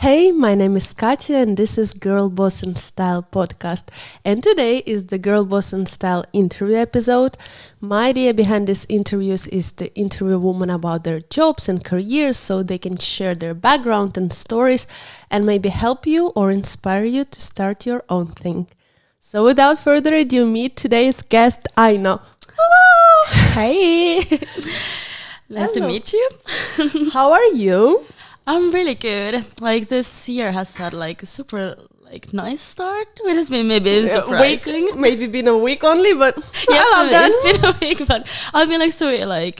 Hey, my name is Katya and this is Girl Boss in Style podcast. And today is the Girl Boss in Style interview episode. My idea behind this interviews is to interview women about their jobs and careers so they can share their background and stories and maybe help you or inspire you to start your own thing. So without further ado, meet today's guest, Aino. Hey! Nice to meet you. How are you? I'm really good. Like this year has had like a super nice start. It has been maybe surprising. Maybe been a week only, but yeah, I love that. It's been a week, but I've been like so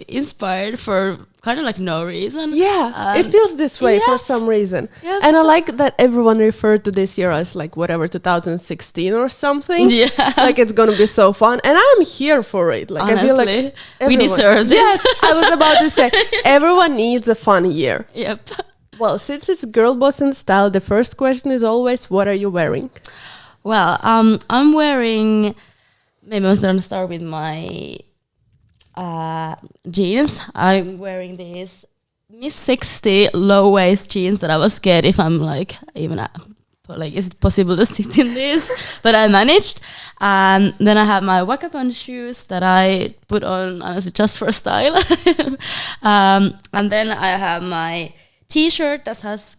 inspired for kind of like no reason. Yeah, it feels this way for some reason. Yeah. And I like that everyone referred to this year as like whatever 2016 or something. Yeah. Like it's gonna be so fun. And I'm here for it. Like honestly, I feel like we deserve this. Yes, I was about to say everyone needs a fun year. Yep. Well, since it's Girl Boss in Style, the first question is always, what are you wearing? Well, I'm wearing, maybe I was going to start with my jeans. I'm wearing these Miss 60 low-waist jeans that I was scared if I'm like, even is it possible to sit in this? But I managed. And then I have my Wacapon shoes that I put on, honestly, just for style. And then I have my T-shirt that has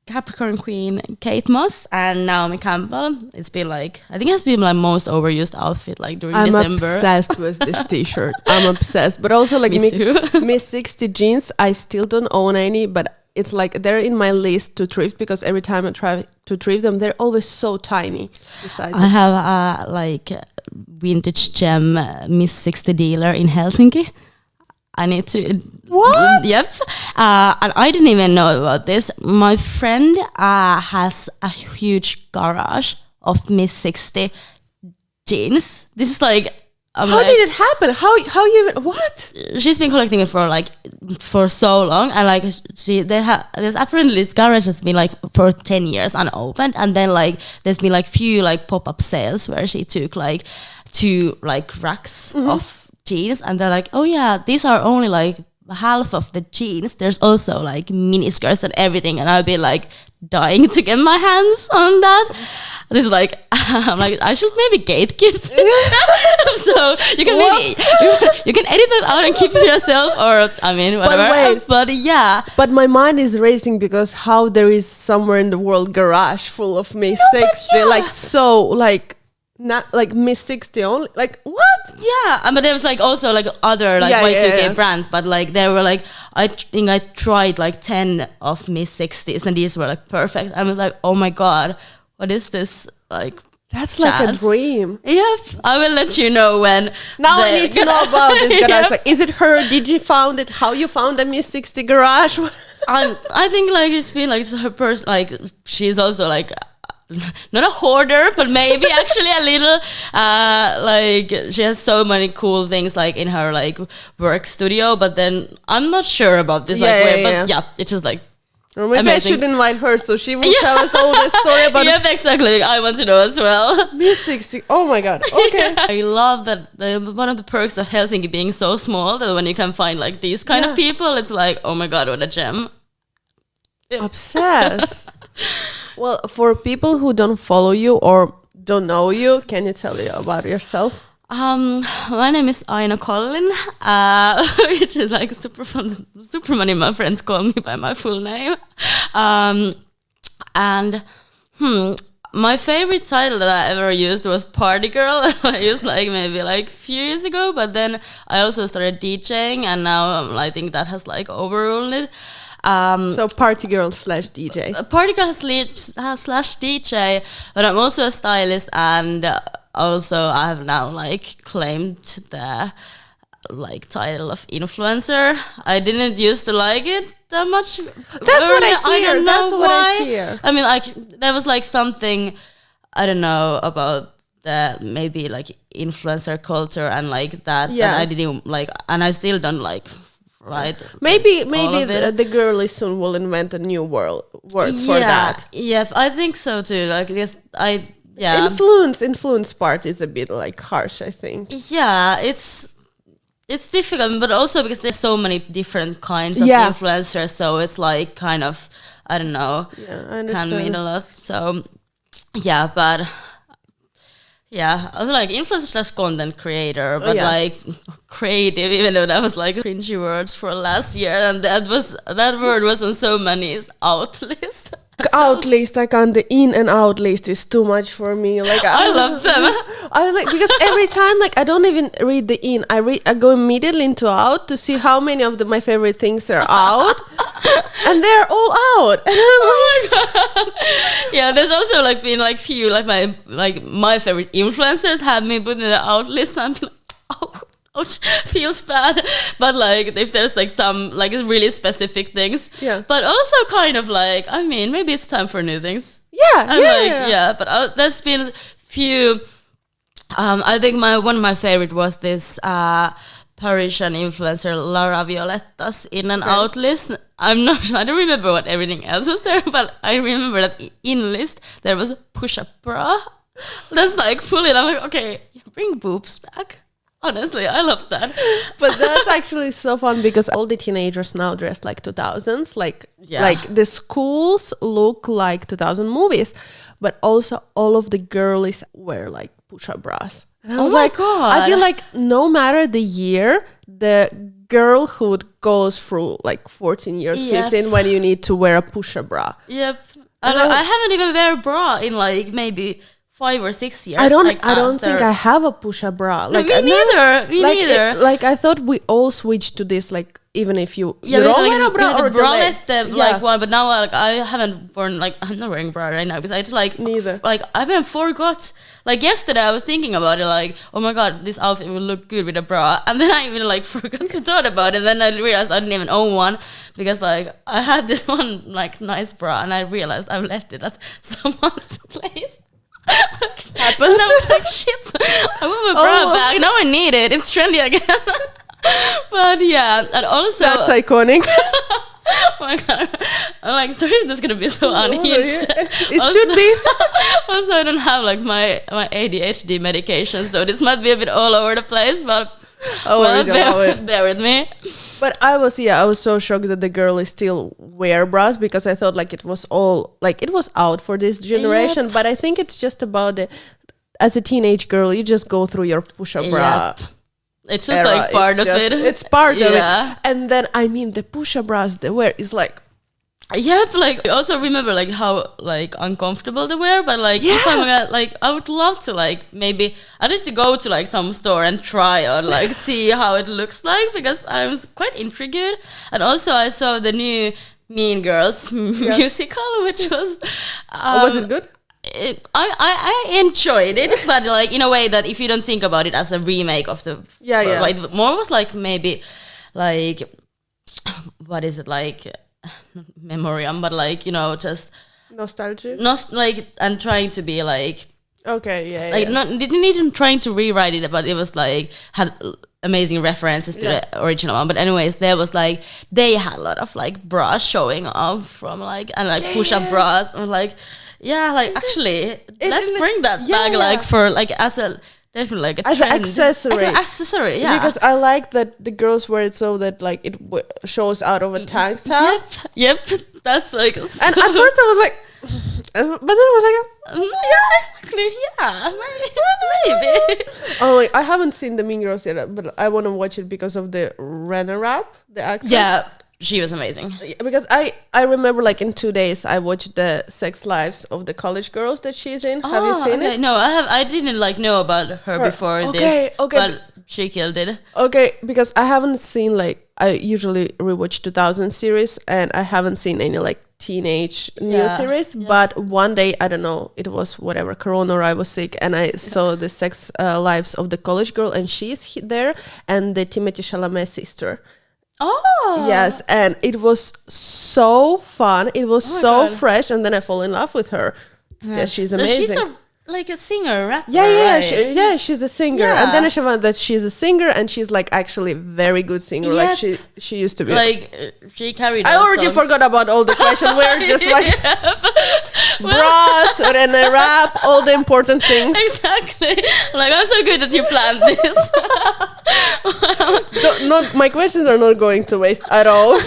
Capricorn Queen Kate Moss and Naomi Campbell. It's been I think it's been my most overused outfit during December. I'm obsessed with this T-shirt. I'm obsessed. But also Miss 60 jeans, I still don't own any, but it's they're in my list to thrift because every time I try to thrift them, they're always so tiny. I have a vintage gem Miss 60 dealer in Helsinki. I need to... What? Yep. And I didn't even know about this. My friend has a huge garage of Miss 60 jeans. This is how did it happen? How you... What? She's been collecting it for so long. And there's apparently this garage that's been for 10 years unopened. And then there's been few pop-up sales where she took two racks of jeans, and they're like, oh yeah, these are only half of the jeans. There's also mini skirts and everything, and I'll be dying to get my hands on that. This is I'm I should maybe gatekeep. So you can you can edit that out and keep it to yourself, or I mean whatever. But yeah. But my mind is racing because how there is somewhere in the world garage full of Miss 60 not Miss 60 only, what? Yeah, but there was also other Y2K brands, but they were I think I tried 10 of Miss 60s and these were perfect. I was oh my god, what is this That's like a dream. Yep, I will let you know when. Now I need to know about this garage. Is it her? Did you found it? How you found a Miss 60 garage? I think it's been her person. She's also not a hoarder, but maybe actually a little she has so many cool things in her work studio, but then I'm not sure about this but it's just or maybe amazing. I should invite her so she will tell us all the story about Yep, exactly. I want to know as well. Miss 60. Oh my god. Okay. I love that one of the perks of Helsinki being so small that when you can find these kind of people, it's oh my god, what a gem. Obsessed. Well, for people who don't follow you or don't know you, can you tell you about yourself? My name is Aino Collin, which is super fun. Super many of my friends call me by my full name. And my favorite title that I ever used was partygirl. I used maybe a few years ago, but then I also started DJing, and now I think that has overruled it. So partygirl / DJ. Partygirl / DJ, but I'm also a stylist, and also I have now claimed the title of influencer. I didn't used to like it that much. That's what I hear. I don't know what why. I hear. I mean, there was something I don't know about the maybe influencer culture and that. Yeah. That I didn't and I still don't right? Maybe the girly soon will invent a new word for that. Yeah, I think so too. Influence part is a bit harsh, I think. Yeah, it's difficult, but also because there's so many different kinds of influencers, so it's kind of I don't know, Yeah, I can understand. mean a lot. So yeah, but yeah, I was like influencer / content creator, but yeah. like creative, even though that was like cringy words for last year, and that word was on so many out list. Out list, I can't. The in and out list is too much for me. Like I love them. I was like, because every time, like, I don't even read the in. I go immediately into out to see how many of my favorite things are out, and they're all out. And I'm Oh my god! Yeah, there's also like been like few like my favorite influencers had me put in the out list. And I'm like, oh, ouch, feels bad. But like if there's like some like really specific things, Yeah. But also kind of like, I mean, maybe it's time for new things. yeah, And yeah, like, yeah. yeah. But there's been few. I think one of my favorite was this Parisian influencer Lara Violetta's in and out list. I'm not sure, I don't remember what everything else was there, but I remember that in list there was a push-up bra. That's like fully, I'm like, okay, bring boobs back. Honestly, I love that. But that's actually so fun because all the teenagers now dress like 2000s. Like, Yeah. like the schools look like 2000 movies, but also all of the girlies wear like push-up bras. And I Oh was my like, God. I feel like no matter the year, the girlhood goes through like 14 years, Yep. 15 when you need to wear a push-up bra. Yep. I haven't even wear a bra in like maybe 5 or 6 years. I don't after. think I have a push-up bra. No, me neither. Me like, neither. Like I thought we all switched to this. Like even if you Yeah, you but don't like wear a bra or the bralette, yeah. like one, but now like I haven't worn like I'm not wearing bra right now because I just like Neither. like I haven't forgot. Like yesterday, I was thinking about it, like oh my god, this outfit will look good with a bra, and then I even like forgot to thought about it. And then I realized I didn't even own one because like I had this one like nice bra, and I realized I've left it at someone's place. Happens. And I was like, shit, I want my bra Oh. back. Now I need it. It's trendy again. But yeah, and also That's iconic. oh my god, I'm like, sorry if this is gonna be so unhinged. It should be. Also, I don't have like my ADHD medication, so this might be a bit all over the place, but bear with me. But I was so shocked that the girlies still wear bras because I thought like it was all like it was out for this generation. But I think it's just about as a teenage girl, you just go through your push-up bra. Yep. It's just era. like part of it. It's part of Yeah. it. And then I mean the push-up bras they wear is like Yep, like I also remember like how like uncomfortable they were, but like if I'm gonna, like I would love to like maybe at least to go to like some store and try or like see how it looks like because I was quite intrigued. And also I saw the new Mean Girls musical, which was was it good? I enjoyed it, but like in a way that if you don't think about it as a remake of the like more was like maybe like what is it like not memoriam, but like you know just Nostalgia. not like and trying to be like Okay, like not didn't even trying to rewrite it, but it was like had amazing references to the original one. But anyways, there was like they had a lot of like bras showing off from like and like push-up bras and like like actually let's bring that back like for like as a definitely like a as trend. an accessory. As an accessory, yeah. Because I like that the girls wear it so that like it shows out of a tank top. Yep, that's like. And at first I was like, but then I was like, yeah, exactly, yeah, maybe. oh, like, I haven't seen the Mean Girls yet, but I want to watch it because of the runner-up, the actress. Yeah, she was amazing. Because I remember like in 2 days I watched the Sex Lives of the College Girls that she's in. Have you seen it? No, I didn't like know about her before this. Okay. But she killed it. Okay, because I haven't seen like I usually rewatch 2000 series and I haven't seen any like teenage new series. But one day I don't know, it was whatever Corona or I was sick and I saw the Sex Lives of the College Girl and she's there and the Timothée Chalamet sister. Oh Yes, and it was so fun. It was so fresh, and then I fall in love with her. Yeah, she's amazing. She's like a singer, rapper. Yeah, right? she's a singer. Yeah. And then I found out that she's a singer, and she's like actually very good singer. Like she used to be. Like she carried. I already forgot about all the questions. We're just like bras and a rap, all the important things. Exactly. Like I'm so good that you planned this. Not my questions are not going to waste at all.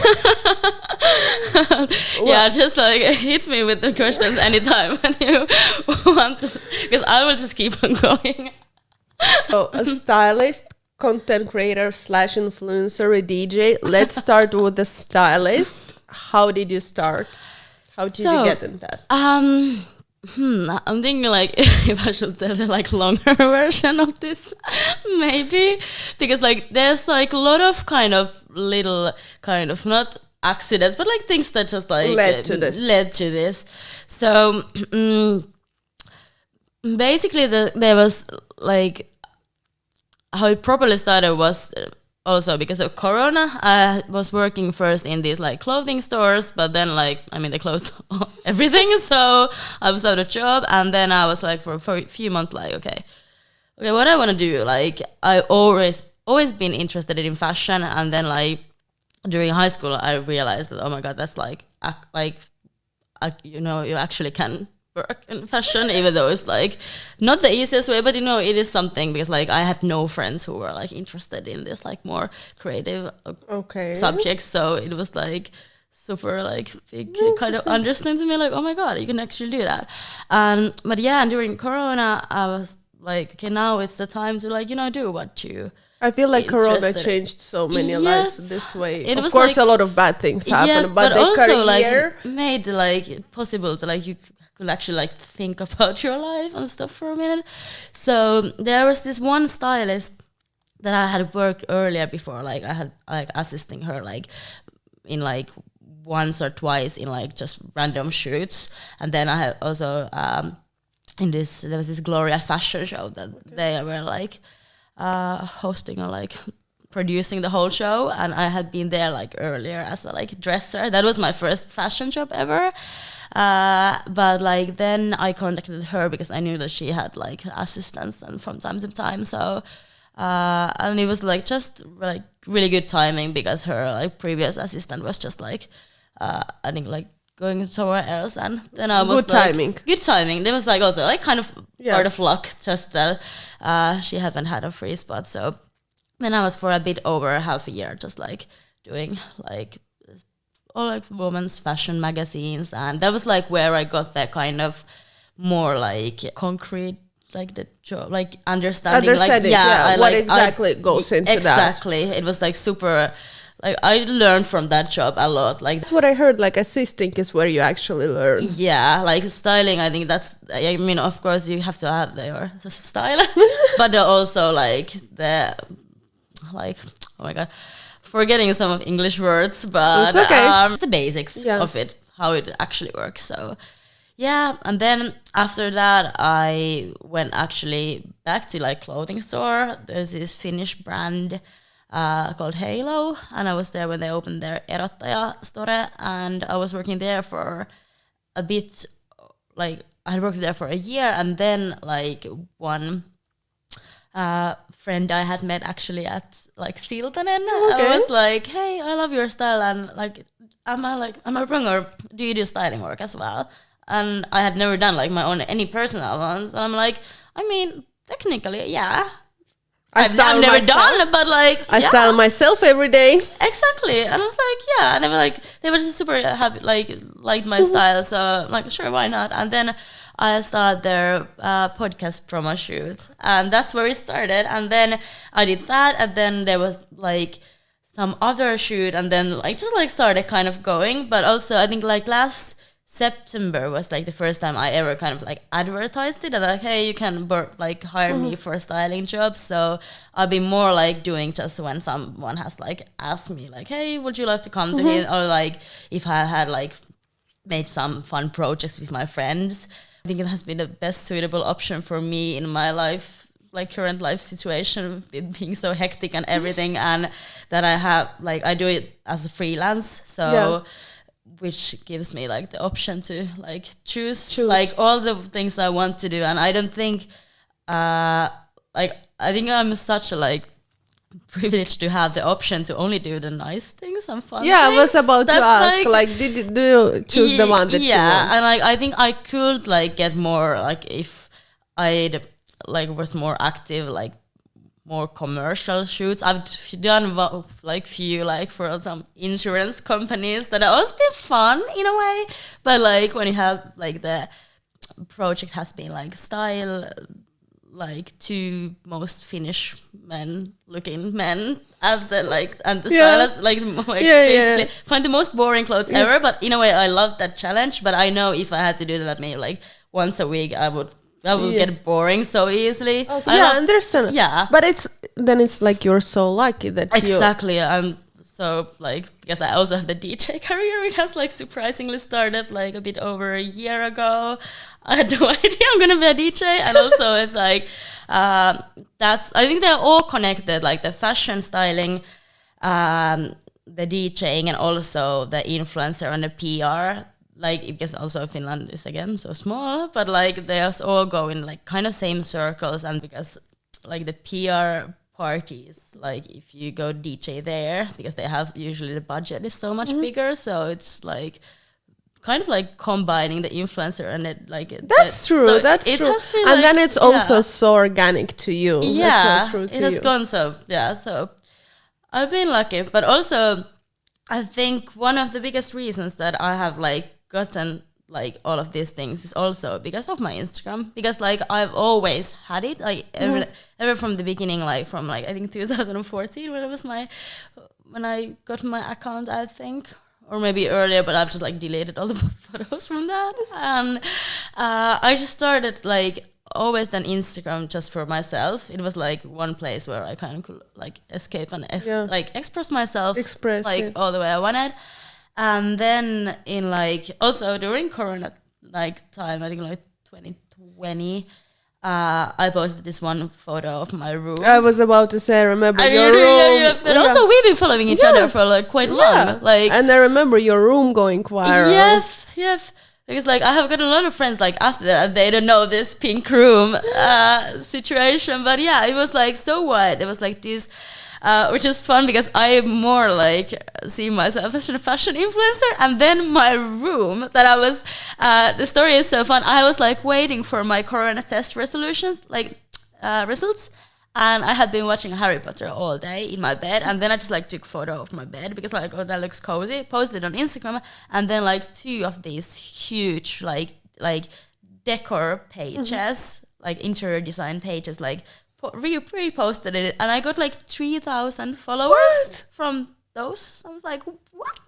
Yeah, just like hit me with the questions anytime when you want to, because I will just keep on going. So, a stylist, content creator slash influencer, a DJ. Let's start with the stylist. How did you start? How did you get in that? I'm thinking like if I should tell the like longer version of this, maybe, because like there's like a lot of kind of little kind of not accidents, but like things that just like led to this. So basically, there was like how it properly started was also because of Corona. I was working first in these like clothing stores, but then like they closed everything, so I was out of job, and then I was like for a few months like okay, what I want to do, like I always been interested in fashion, and then like during high school I realized that oh my god, that's like you actually can work in fashion, even though it's like not the easiest way, but it is something, because like I had no friends who were like interested in this like more creative subjects, so it was like super like big kind of understanding to me, like oh my god, you can actually do that. But yeah, and during Corona I was like okay, now it's the time to like do what you I feel like Corona changed so many lives this way. Of course, like, a lot of bad things happened, but the also career like made like possible to like you could actually like think about your life and stuff for a minute. So there was this one stylist that I had worked earlier before, like I had like assisting her like in like once or twice in like just random shoots, and then I had also there was this Gloria fashion show that they were like hosting or like producing the whole show, and I had been there like earlier as a like dresser. That was my first fashion job ever. But like then I contacted her because I knew that she had like assistants and from time to time. So and it was like just like really good timing, because her like previous assistant was just like I think like going somewhere else, and then I was good timing. There was like also like kind of part of luck, just that she hadn't had a free spot. So then I was for a bit over half a year just like doing like all like women's fashion magazines, and that was like where I got that kind of more like concrete like the job, like understanding like what exactly goes into that. Exactly, it was like super. Like I learned from that job a lot. Like that's what I heard. Like assisting is where you actually learn. Yeah, like styling. I think that's. I mean, of course, you have to have your style, but also like the like oh my god, forgetting some of English words, but it's okay. The basics of it, how it actually works. So yeah, and then after that, I went actually back to like clothing store. There's this Finnish brand called Halo, and I was there when they opened their Erottaja store, and I was working there for a bit. Like I had worked there for a year, and then like one friend I had met actually at like Siltanen. I was like, hey, I love your style, and like am I wrong, or do you do styling work as well? And I had never done like my own any personal ones, and I'm like, I mean technically yeah, I've never done, but like I style myself every day. Exactly, and I was like, yeah, and they were just super happy, liked my style, so I'm like sure, why not? And then I started their podcast promo shoot, and that's where it started. And then I did that, and then there was like some other shoot, and then like just like started kind of going. But also I think like last September was like the first time I ever kind of like advertised it, and like hey, you can like hire me for styling jobs. So I'll be more like doing just when someone has like asked me like hey, would you like to come to him, or like if I had like made some fun projects with my friends. I think it has been the best suitable option for me in my life, like current life situation, with being so hectic and everything, and that I have like I do it as a freelance, so which gives me like the option to like choose like all the things I want to do. And I don't think like I think I'm such a like privileged to have the option to only do the nice things and fun things. I was about to ask like do you choose the one that you want? And like I think I could like get more like if I like was more active like more commercial shoots. I've done like few like for some insurance companies that have also been fun in a way. But like when you have like the project has been like style, like two most Finnish looking men at the like and the stylist like basically find the most boring clothes ever. But in a way, I love that challenge. But I know if I had to do that maybe like once a week, I would get boring so easily. Okay. I understand. Yeah, but it's like you're so lucky that exactly. I'm so like because I also have the DJ career. It has like surprisingly started like a bit over a year ago. I had no idea I'm gonna be a DJ, and also it's like that's I think they're all connected, like the fashion styling, the DJing, and also the influencer and the PR. Like because also Finland is again so small, but like they all go in like kind of same circles, and because like the PR parties, like if you go DJ there, because they have usually the budget is so much bigger, so it's like kind of like combining the influencer and it like that's true. So that's true, and like, then it's also so organic to you. Yeah, so true to it has gone so So I've been lucky, but also I think one of the biggest reasons that I have like gotten like all of these things is also because of my Instagram, because like I've always had it like ever from the beginning, like from like I think 2014 when I got my account, I think, or maybe earlier, but I've just like deleted all the photos from that, and I just started like always done Instagram just for myself. It was like one place where I kind of could like escape and like express myself all the way I wanted. And then in like also during Corona like time, I think like 2020, I posted this one photo of my room. I was about to say, I remember your room. But also we've been following each other for like quite long. Like, and I remember your room going viral. Yes. Because like I have got a lot of friends like after that, and they don't know this pink room situation. But yeah, it was like so wide. It was like this. Which is fun because I more like see myself as a fashion influencer, and then my room that I was, the story is so fun. I was like waiting for my Corona test results, and I had been watching Harry Potter all day in my bed, and then I just like took photo of my bed because like, oh, that looks cozy, posted it on Instagram, and then like two of these huge like decor pages, like interior design pages, like reposted it, and I got like 3,000 followers from those. I was like, what?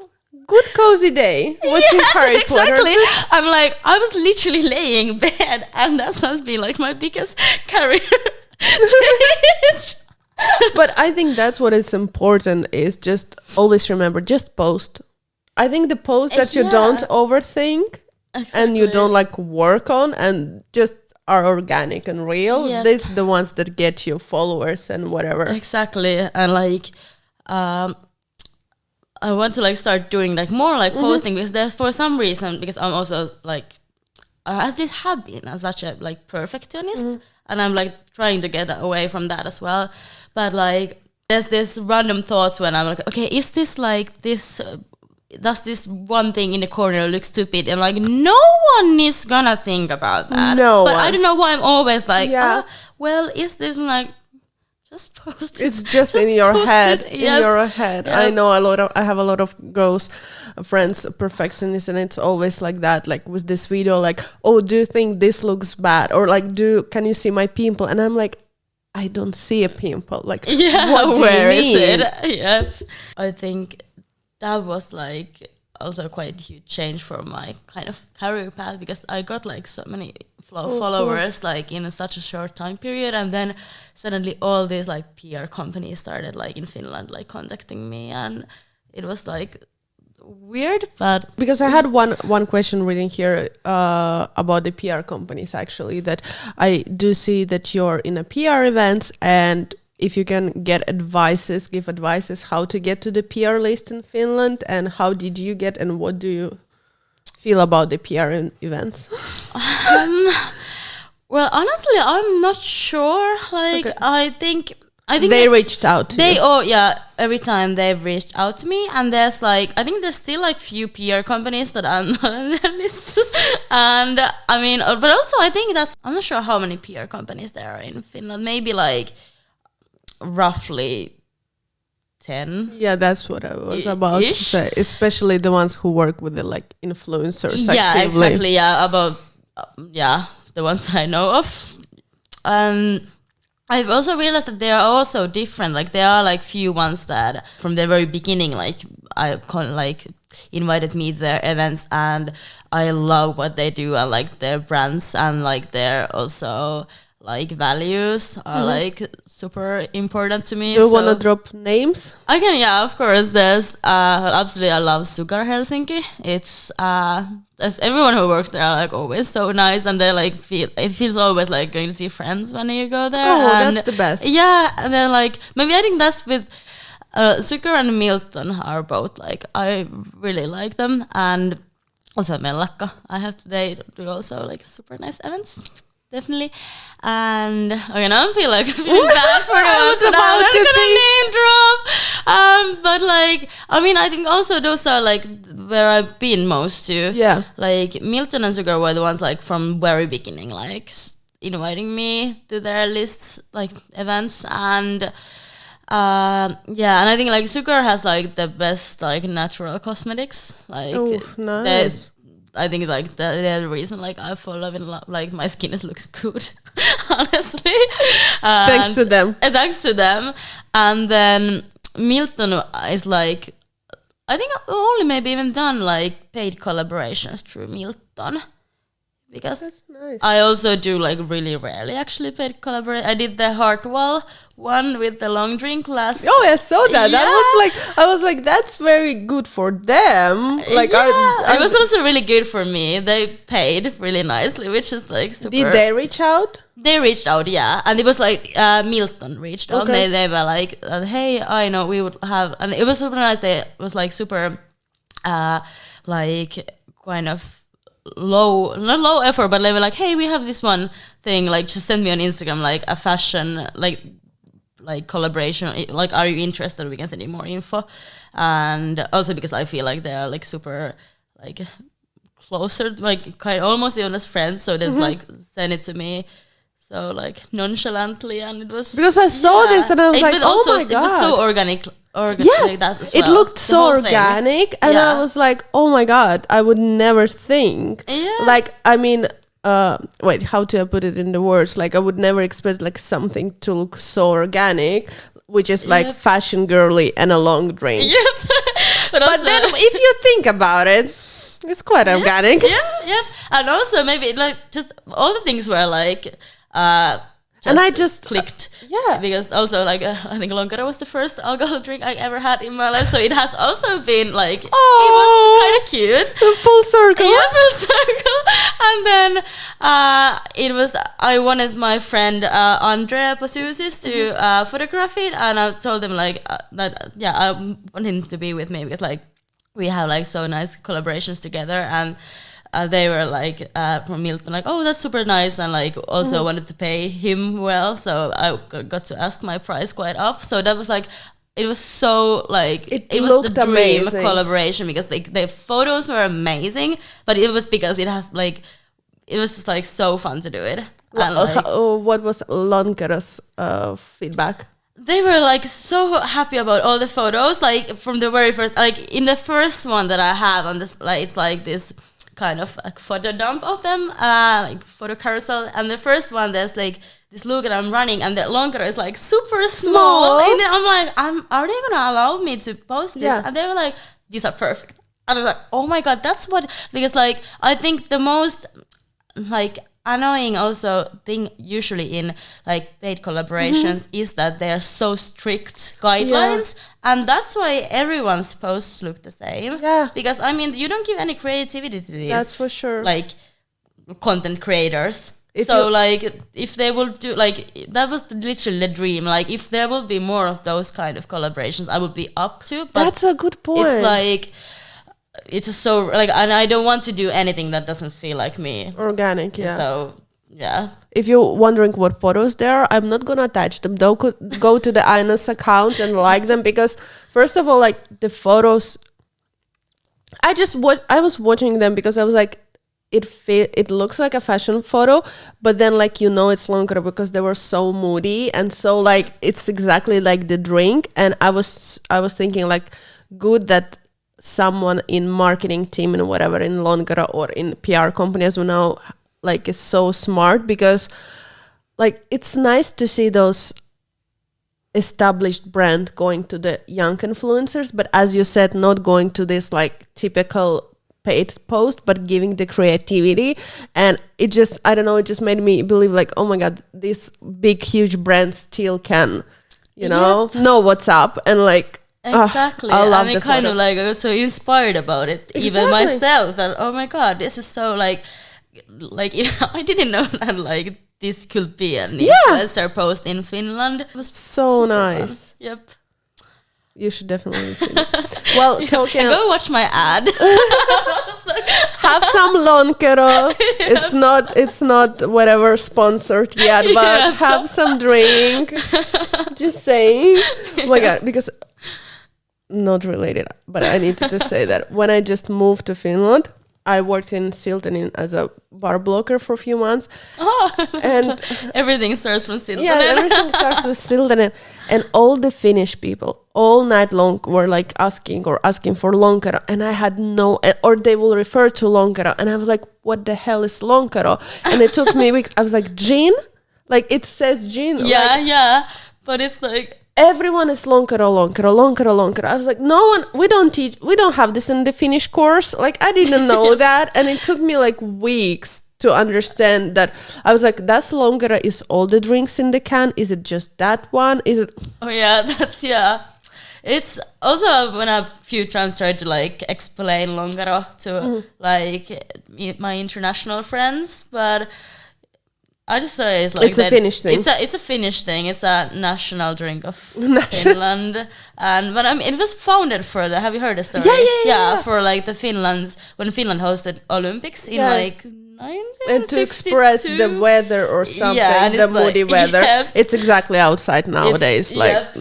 Good cozy day. Watching Harry Potter. Exactly. I'm like, I was literally laying in bed, and that has been like my biggest career change. But I think that's what is important, is just always remember, just post. I think the post that you don't overthink and you don't like work on and just are organic and real, that's the ones that get you followers and whatever. Exactly. And like I want to like start doing like more like posting, because there's for some reason, because I'm also like I at least have been such a like perfectionist, and I'm like trying to get away from that as well. But like there's this random thoughts when I'm like, okay, is this like this does this one thing in the corner look stupid? And like, no one is gonna think about that. But I don't know why I'm always like, well, is this like, just post it. It's just in your head. In your head. I know I have a lot of girls, friends, perfectionists, and it's always like that. Like with this video, like, oh, do you think this looks bad? Or like, can you see my pimple? And I'm like, I don't see a pimple. Like, what do where you mean? is it? Yeah. I think that was like also quite a huge change for my kind of career path, because I got like so many followers like in such a short time period, and then suddenly all these like PR companies started like in Finland like contacting me, and it was like weird. But because I had one question reading here about the PR companies, actually, that I do see that you're in a PR events, and if you can give advices how to get to the PR list in Finland, and how did you get, and what do you feel about the PR events? Well, honestly, I'm not sure. Like, okay. I think they reached out to you. Every time they've reached out to me, and there's like, I think there's still like few PR companies that I'm not on their list. And I mean, but also I think I'm not sure how many PR companies there are in Finland. Maybe like, roughly 10. Yeah, that's what I was about to say. Especially the ones who work with the like influencers. Yeah, actively. exactly. Yeah, about the ones that I know of. I've also realized that they are also different. Like there are like few ones that from the very beginning, like invited me to their events, and I love what they do and like their brands and like their also like values are like super important to me. Do you want to drop names? I can, yeah, of course. There's absolutely, I love Sugar Helsinki. It's as everyone who works there are like always so nice, and they like it feels always like going to see friends when you go there. Oh, and that's the best. Yeah, and then like maybe I think that's with Sugar and Milton are both like I really like them, and also Mirella. They do also like super nice events. Definitely. And okay, now I feel like I'm feeling bad for the ones that I'm not gonna name drop. But like, I mean, I think also those are like where I've been most to. Yeah. Like Milton and Sugar were the ones like from very beginning, like inviting me to their lists, like events, and and I think like Sugar has like the best like natural cosmetics. Like nice. I think like they're the reason like I fall in love. Like my skin looks good, honestly. Thanks to them. Thanks to them. And then Milton is like, I think I've only maybe even done like paid collaborations through Milton. Because that's nice. I also do like really rarely actually paid collaborate. I did the Heartwall one with the long drink last. Oh, I saw that. Yeah. I was like, that's very good for them. Like, it was also really good for me. They paid really nicely, which is like super. Did they reach out? They reached out, yeah, and it was like Milton reached out. Okay. They were like, "Hey, I know we would have," and it was super nice. They was like super, like kind of. Not low effort, but they were like, hey, we have this one thing, like just send me on Instagram like a fashion like collaboration, like are you interested, we can send you more info. And also because I feel like they are like super like closer, like kind of almost even as friends, so there's like send it to me so like nonchalantly, and it was because I saw this and I was like, oh my god, it was so organic. Yes, like that as well. It looked so organic, and I was like, oh my god, I would never think. Yeah. Like, I mean, wait, how to put it in the words? Like, I would never expect like something to look so organic, which is like fashion girly and a long drink. Yep. but then if you think about it, it's quite organic. Yeah. And also maybe like just all the things were like and I just clicked. Yeah. Because also like I think Lonkero was the first alcohol drink I ever had in my life, so it has also been like it was kind of cute. Full circle. Yeah, full circle. And then it was I wanted my friend Andrea Posusis to photograph it, and I told him like that I want him to be with me because like we have like so nice collaborations together, and they were like from Milton, like, oh, that's super nice, and like also wanted to pay him well, so I got to ask my price quite up. So that was like, it was so like it was the dream amazing collaboration because the photos were amazing, but it was because it has like it was just like so fun to do it. And, like, what was Lonkero's feedback? They were like so happy about all the photos, like from the very first, like in the first one that I have on this, like it's like this kind of like photo dump of them, like photo carousel. And the first one, there's like this look and I'm running, and the Lonkero is like super small. And then I'm like, are they gonna allow me to post this? Yeah. And they were like, these are perfect. And I was like, oh my god, that's what, because like I think the most like annoying also thing usually in like paid collaborations is that they are so strict guidelines, and that's why everyone's posts look the same. Yeah, because I mean you don't give any creativity to these. That's for sure. Like content creators. Like if they will do like that was literally the dream. Like if there will be more of those kind of collaborations, I would be up to. But that's a good point. It's like. It's just so like, and I don't want to do anything that doesn't feel like me. Organic, yeah. So, yeah. If you're wondering what photos there are, I'm not gonna attach them. Though, go to the Aino's account and like them, because first of all, like the photos, I was watching them because I was like, it looks like a fashion photo, but then like it's Lonkero because they were so moody and so like it's exactly like the drink. And I was thinking like good that someone in marketing team and whatever in Lonkero or in PR companies who now like is so smart, because like it's nice to see those established brand going to the young influencers, but as you said, not going to this like typical paid post, but giving the creativity. And it just, I don't know, it just made me believe like, oh my god, these big huge brands still can know what's up. And like exactly, I love the kind photos. of like I was so inspired about it, even myself. And oh my god, this is so like I didn't know that like this could be an influencer post in Finland. It was so nice. Fun. Yep. You should definitely see it. Well, talking... Go watch my ad. Have some Lonkero. It's not whatever sponsored yet, but have some drink. Just saying. Oh my god, because... Not related, but I need to just say that when I just moved to Finland, I worked in Siltanen as a bar blocker for a few months. Oh, and everything starts from Siltanen. Yeah, everything starts with Siltanen. And all the Finnish people, all night long, were like asking for Lonkero. And I had or they will refer to Lonkero. And I was like, what the hell is Lonkero? And it took me weeks. I was like, gin? Like, it says gin. Yeah, like, yeah. But it's like... Everyone is Lonkero. I was like, we don't have this in the Finnish course. Like, I didn't know that. And it took me like weeks to understand that. I was like, that's Lonkero is all the drinks in the can? Is it just that one? Is it? Oh yeah, it's also when a few times tried to like explain Lonkero to like my international friends, but I just say it's like it's a Finnish thing. It's a Finnish thing. It's a national drink of Finland, but I mean, it was founded for the. Have you heard the story? Yeah. For like the when Finland hosted Olympics in like 1952. And to express the weather or something, the moody weather. Yep. It's exactly outside nowadays. Yep.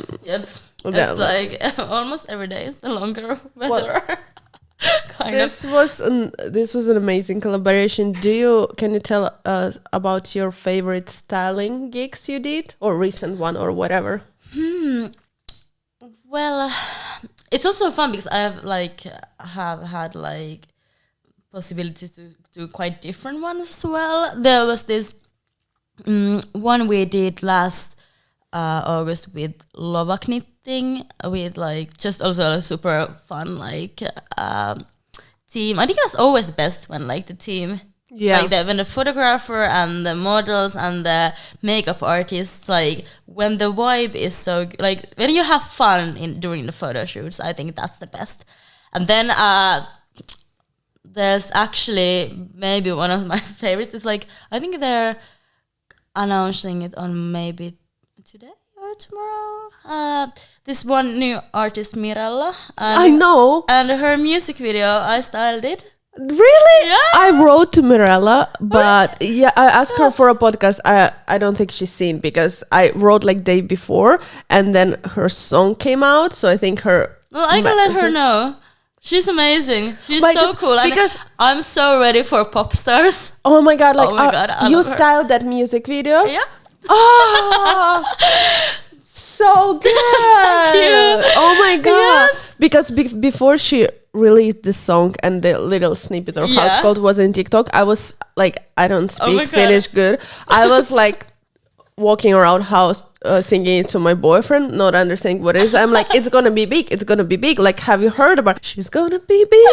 It's like almost every day is the longer weather. This was an amazing collaboration. Can you tell us about your favorite styling gigs you did, or recent one, or whatever? Well, it's also fun because I have had like possibilities to do quite different ones as well. There was this one we did last August with Lovak knitting, with like just also a super fun like team. I think that's always the best when like the team, like when the photographer and the models and the makeup artists, like when the vibe is so like when you have fun during the photo shoots, I think that's the best. And then there's actually maybe one of my favorites. It's like I think they're announcing it on maybe today or tomorrow. This one new artist, Mirella. I know. And her music video, I styled it. Really? Yeah. I wrote to Mirella, but I asked her for a podcast. I don't think she's seen, because I wrote like day before and then her song came out. So I think Well, I can let her know. She's amazing. She's so cool. Because I'm so ready for pop stars. Oh my god! Like, you love her. styled that music video? Yeah. Oh, so good! Oh my god! Yeah. Because before she released the song and the little snippet or how it's called was in TikTok, I was like, I don't speak Finnish good. I was like walking around house singing it to my boyfriend, not understanding what it is. I'm like, it's gonna be big, it's gonna be big. Like, have you heard about it? She's gonna be big.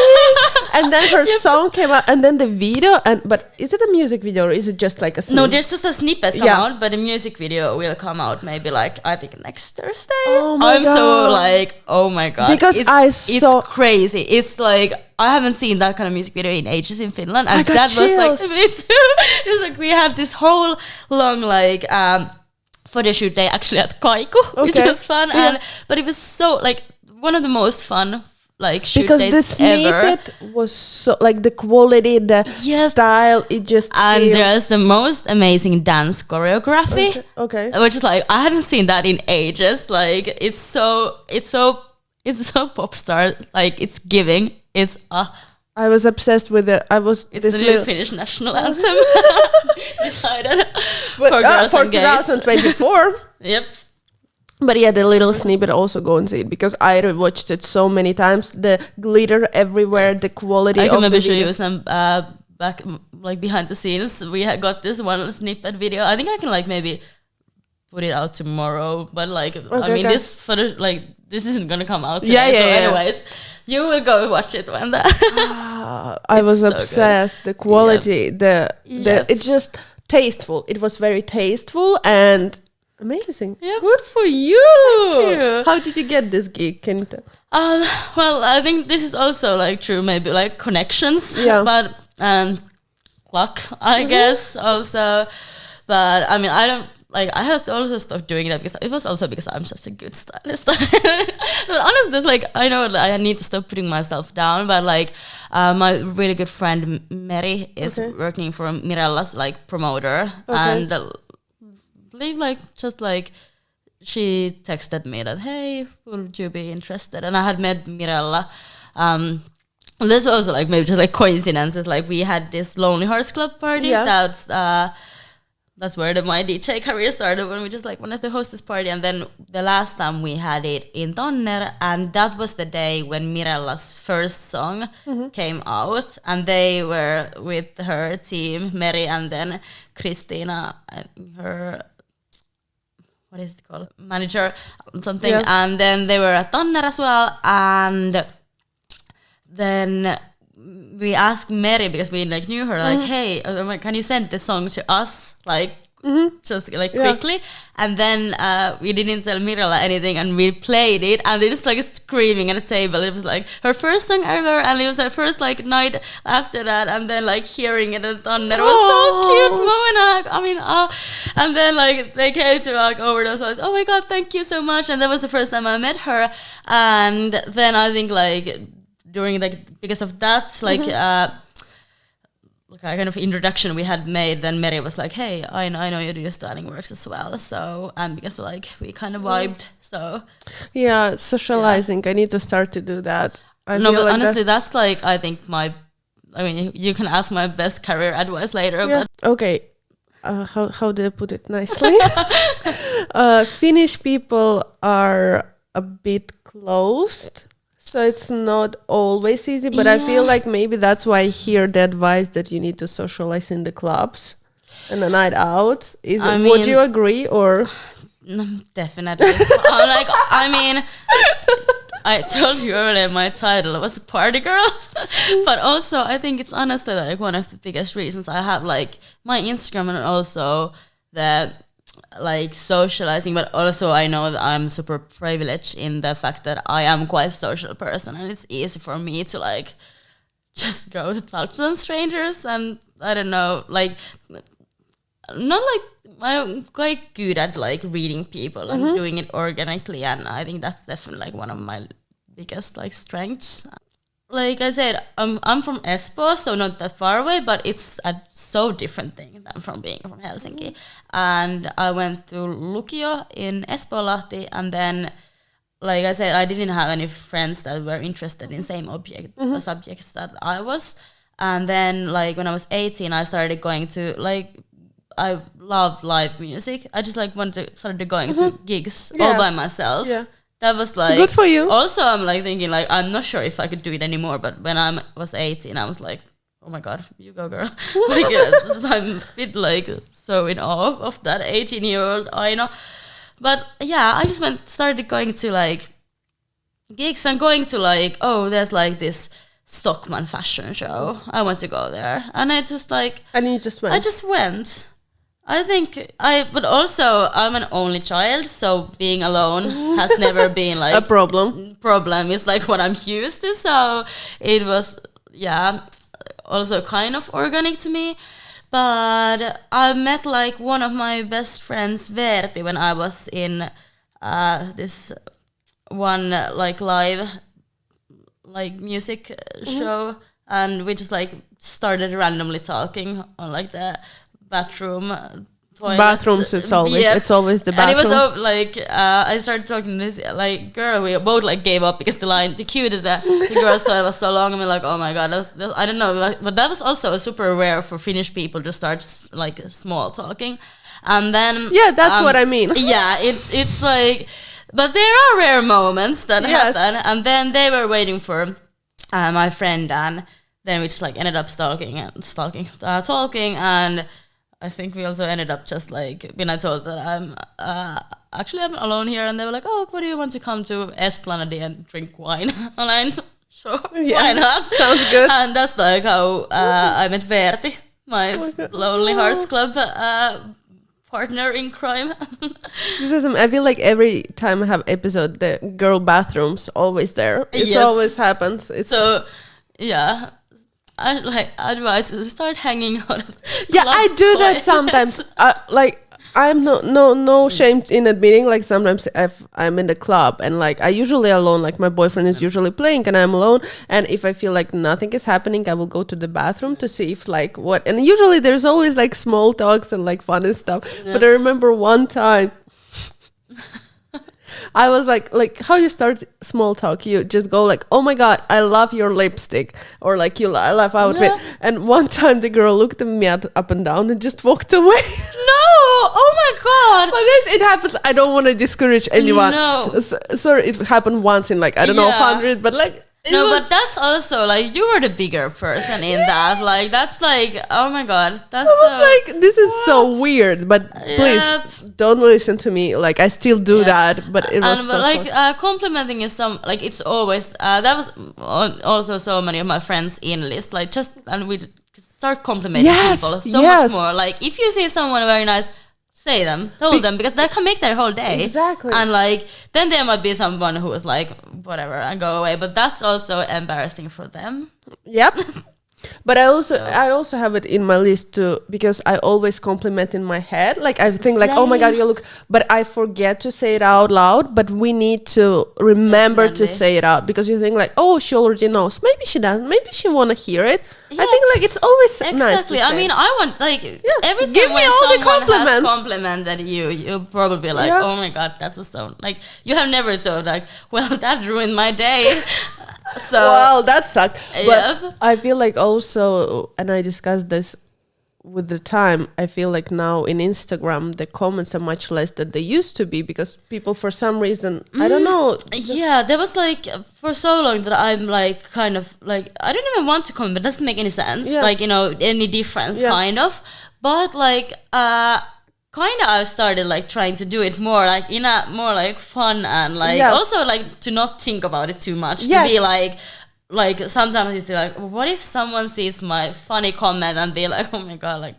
And then her song came out, and then the video, but is it a music video or is it just like a snippet? No, there's just a snippet come out, but the music video will come out maybe like I think next Thursday. Oh my god. So like, oh my god. Because it's crazy. It's like I haven't seen that kind of music video in ages in Finland, and that chills. was like me too. It was like we had this whole long like photo shoot day actually at Kaiku, which was fun, but it was so like one of the most fun like shoot because days the snippet was so like the quality, the style, it just there's the most amazing dance choreography. Okay. Which is like I hadn't seen that in ages. Like it's so pop star. Like it's giving. It's I was obsessed with it. It's the new Finnish national anthem. Decided but, for girls for and gays. 2024. Yep. But yeah, the little snippet, also go and see it because I watched it so many times. The glitter everywhere, the quality I of can maybe the show video. you some back, like behind the scenes. We got this one snippet video. I think I can like maybe put it out tomorrow. But like, I mean, this footage, like, this isn't gonna come out today. Anyways, you will go watch it when that. I was so obsessed. The quality, it's just tasteful. It was very tasteful and amazing. Yep. Good for you. Thank you. How did you get this gig? Can you tell? Well, I think this is also like true, maybe like connections. Yeah. But luck, I guess also. But I mean, I don't. Like, I have also stopped doing that because it was also because I'm such a good stylist. But honestly, it's like, I know that I need to stop putting myself down, but like, my really good friend Mary is working for Mirella's like promoter, and like just like she texted me that, hey, would you be interested? And I had met Mirella. This was also like maybe just like coincidences. Like we had this Lonely Hearts Club party. That's where my DJ career started, when we just like wanted to host this party. And then the last time we had it in Tonner, and that was the day when Mirella's first song came out, and they were with her team, Mary, and then Christina, her, what is it called, manager, something, and then they were at Tonner as well, and then we asked Mary, because we like knew her, like, hey, can you send the song to us, like, just like quickly? And then we didn't tell Mirella anything, and we played it, and they just like screaming at the table. It was like her first song ever, and it was her first like night after that, and then like hearing it at Thunder, it was so cute moment. I mean, and then like they came to like over us, like, oh my god, thank you so much. And that was the first time I met her, and then I think like during like because of that like a kind of introduction we had made, then Mary was like, hey, I know you do styling works as well, so, and because like we kind of vibed, so yeah, socializing. I need to start to do that. But like honestly that's like, I think I mean, you can ask my best career advice later. But okay, how do I put it nicely? Finnish people are a bit closed, so it's not always easy, but I feel like maybe that's why I hear the advice that you need to socialize in the clubs and a night out. Would you agree, or? No, definitely. I mean, I told you earlier my title was party girl, but also I think it's honestly like one of the biggest reasons I have like my Instagram, and also the like socializing, but also I know that I'm super privileged in the fact that I am quite a social person, and it's easy for me to like just go to talk to some strangers, and I don't know, like not like I'm quite good at like reading people and doing it organically, and I think that's definitely like one of my biggest like strengths. Like I said, I'm from Espoo, so not that far away, but it's a so different thing than from being from Helsinki. And I went to Lukio in Espoolahti, and then, like I said, I didn't have any friends that were interested in same subjects that I was. And then, like when I was 18, I started going to like, I love live music. I just like started going to gigs all by myself. Yeah. That was like good for you. Also, I'm like thinking like I'm not sure if I could do it anymore. But when I was 18, I was like, oh my god, you go girl. Like I'm a bit like so in awe of that 18-year-old Aino. But yeah, I just started going to like gigs and going to like, oh, there's like this Stockman fashion show. I want to go there, and I just like. And you just went. I just went. I think but also I'm an only child, so being alone has never been like a problem. It's like what I'm used to, so it was also kind of organic to me. But I met like one of my best friends, Verti, when I was in this one like live like music show, and we just like started randomly talking on like the bathroom toilets. Bathrooms is always it's always the bathroom. And it was so like I started talking to this like girl. We both like gave up because the queue to the girls' toilet was so long. And we're like, oh my god, I don't know, but that was also super rare for Finnish people to start like small talking, and then that's what I mean. Yeah, it's like, but there are rare moments that happen, and then they were waiting for my friend, and then we just like ended up talking, and I think we also ended up just like when I told that I'm alone here, and they were like, oh, what do you want to come to Esplanade and drink wine? And I'm sure, why not? Sounds good. And that's like how I met Verti, my Lonely Hearts Club partner in crime. This is, I feel like every time I have episode, the girl bathroom's always there. It always happens. So, yeah. I like advise to start hanging out. I do that sometimes. Like I'm no shame in admitting. Like sometimes if I'm in the club and like I usually alone. Like my boyfriend is usually playing and I'm alone. And if I feel like nothing is happening, I will go to the bathroom to see if like what. And usually there's always like small talks and like fun and stuff. Yeah. But I remember one time. I was like how you start small talk? You just go like, oh my god, I love your lipstick, or like I love outfit. Yeah. And one time the girl looked at me up and down and just walked away. No, oh my god! But it happens. I don't want to discourage anyone. No, sorry, it happened once in like I don't know 100, but like. No, but that's also like you were the bigger person in that. Like that's like, oh my god, that's. I was like, this is so weird. But please don't listen to me. Like I still do that, but it was. But like complimenting is like it's always that was also so many of my friends in list. Like and we start complimenting people so much more. Like if you see someone very nice. Told them, because that can make their whole day. Exactly. And like, then there might be someone who is like, whatever, and go away. But that's also embarrassing for them. Yep. But I also have it in my list too, because I always compliment in my head. Like I think like, oh my god, you look, but I forget to say it out loud. But we need to remember to say it out, because you think like, oh, she already knows. Maybe she doesn't. Maybe she want to hear it. Yeah. I think like it's always nice to say. I mean, I want like every time when someone has complimented you, you'll probably be like, oh my god, that was so like you have never told like, well, that ruined my day. So well, that sucked. But I feel like also, and I discussed this with the time, I feel like now in Instagram the comments are much less than they used to be, because people for some reason I don't know. Yeah, there was like for so long that I'm like kind of like I don't even want to comment. It doesn't make any sense. Yeah. Like any difference kind of. But like kind of I started like trying to do it more like in a more like fun and like also like to not think about it too much. To be like sometimes you say like, what if someone sees my funny comment and be like, oh my god, like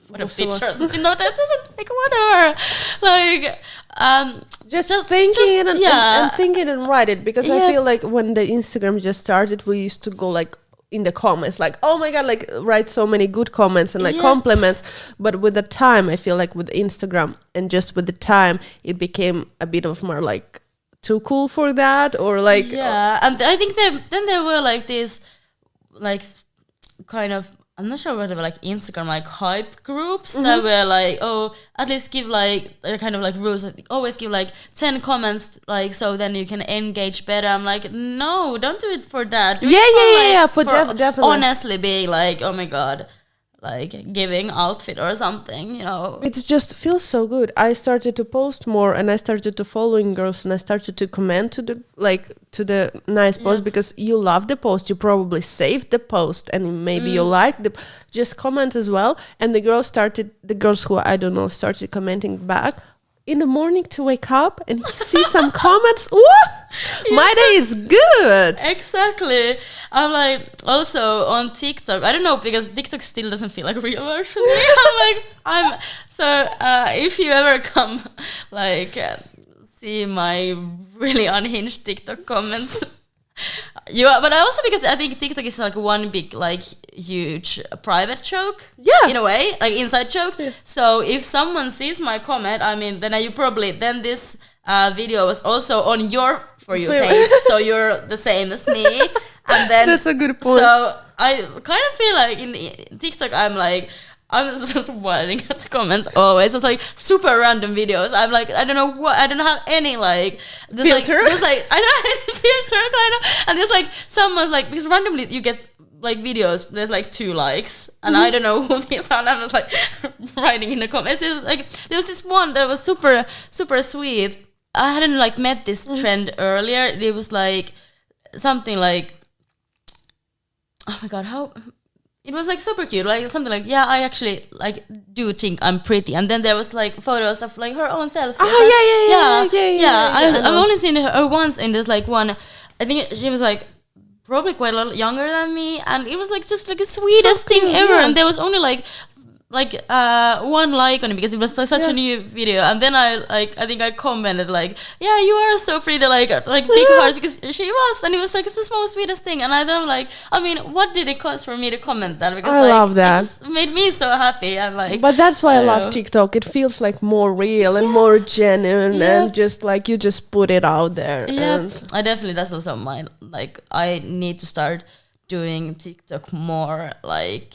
what a bitch or something. No, that doesn't like whatever. Like just thinking and thinking and write it, because I feel like when the Instagram just started, we used to go like in the comments like, oh my god, like write so many good comments and like compliments. But with the time, I feel like with Instagram and just with the time, it became a bit of more like too cool for that, or like and I think then there were like these like kind of, I'm not sure whether they were like Instagram like hype groups that were like, oh, at least give like kind of like rules, like, always give like 10 comments, like so then you can engage better. I'm like, no, don't do it for that. Do definitely honestly being like, oh my god, like giving outfit or something, It just feels so good. I started to post more, and I started to following girls, and I started to comment to the nice post, because you love the post, you probably saved the post, and maybe you like the just comment as well. And the girls who I don't know started commenting back in the morning to wake up and see some comments. My day is good. Exactly. I'm like also on TikTok. I don't know, because TikTok still doesn't feel like real life for me. If you ever come like see my really unhinged TikTok comments. But also because I think TikTok is like one big like huge private joke, in a way, like inside joke. So if someone sees my comment, I mean, then this video was also on your For You page, so you're the same as me. And then that's a good point. So I kind of feel like in TikTok I'm like I'm just winding at the comments always. It's like super random videos. I'm like, I don't know what, I don't have any like filter. There's like I don't have any filter kind of, and there's like someone's like, because randomly you get like videos, there's like 2 likes, and I don't know who these are, and I'm just like writing in the comments. It's like there was this one that was super sweet. I hadn't like met this trend earlier. It was like something like, oh my god, how it was like super cute, like something like, yeah, I actually like do think I'm pretty, and then there was like photos of like her own selfie. I've only seen her once in this like one. I think she was like probably quite a lot younger than me, and it was like just like the sweetest thing ever. And there was only like 1 like on it because it was like such a new video, and then I think I commented like, yeah, you are so pretty, like big hearts, because she was, and it was like, it's the most sweetest thing. And I don't like, I mean, what did it cost for me to comment that? Because I love that. It just made me so happy. And like, but that's why I love TikTok. It feels like more real and more genuine, and just like you just put it out there. Yeah, I definitely, that's also mine. Like, I need to start doing TikTok more like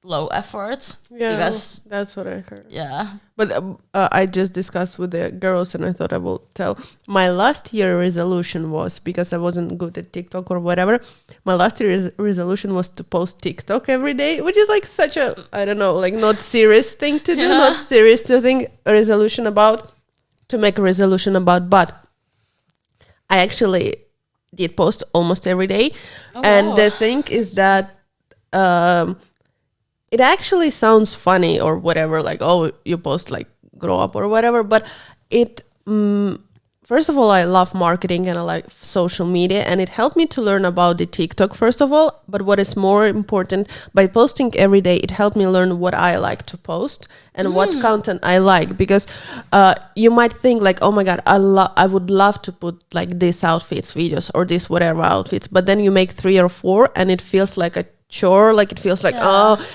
low effort, because that's what I heard. Yeah, but I just discussed with the girls, and I thought I will tell. My last year resolution was, because I wasn't good at TikTok or whatever, my last year resolution was to post TikTok every day, which is like such a, I don't know, like not serious thing to do, not serious to think a resolution about, to make a resolution about, but I actually did post almost every day. And the thing is that it actually sounds funny or whatever, like, oh, you post like grow up or whatever, but it first of all, I love marketing and I like social media, and it helped me to learn about the TikTok first of all. But what is more important, by posting every day, it helped me learn what I like to post and what content I like, because you might think like, oh my god, I would love to put like this outfits videos or this whatever outfits, but then you make 3 or 4 and it feels like a chore, like it feels like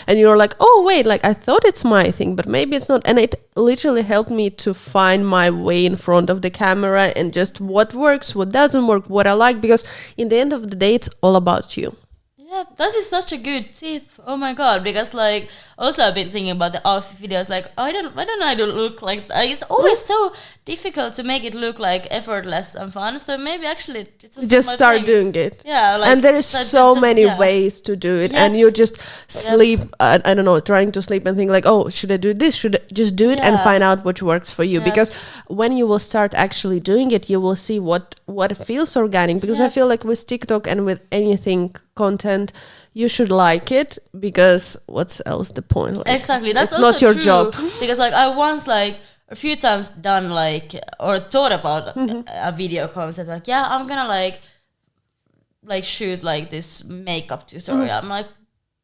and you're like, oh wait, like I thought it's my thing, but maybe it's not. And it literally helped me to find my way in front of the camera and just what works, what doesn't work, what I like, because in the end of the day, it's all about you. Yeah, that is such a good tip. Oh my god, because like also I've been thinking about the outfit videos, like why don't I look like that? It's always so difficult to make it look like effortless and fun. So maybe actually it's just start doing it. Yeah, like, and there is so many ways to do it, and you just sleep. I don't know, trying to sleep and think like, oh, should I do this? Should I just do it and find out what works for you? Because when you will start actually doing it, you will see what feels organic. Because I feel like with TikTok and with anything content, you should like it, because what's else the point? Like, exactly, that's it's also not your true, job. Because like I once like a few times done like or thought about a video concept, like I'm gonna like shoot like this makeup tutorial. I'm like,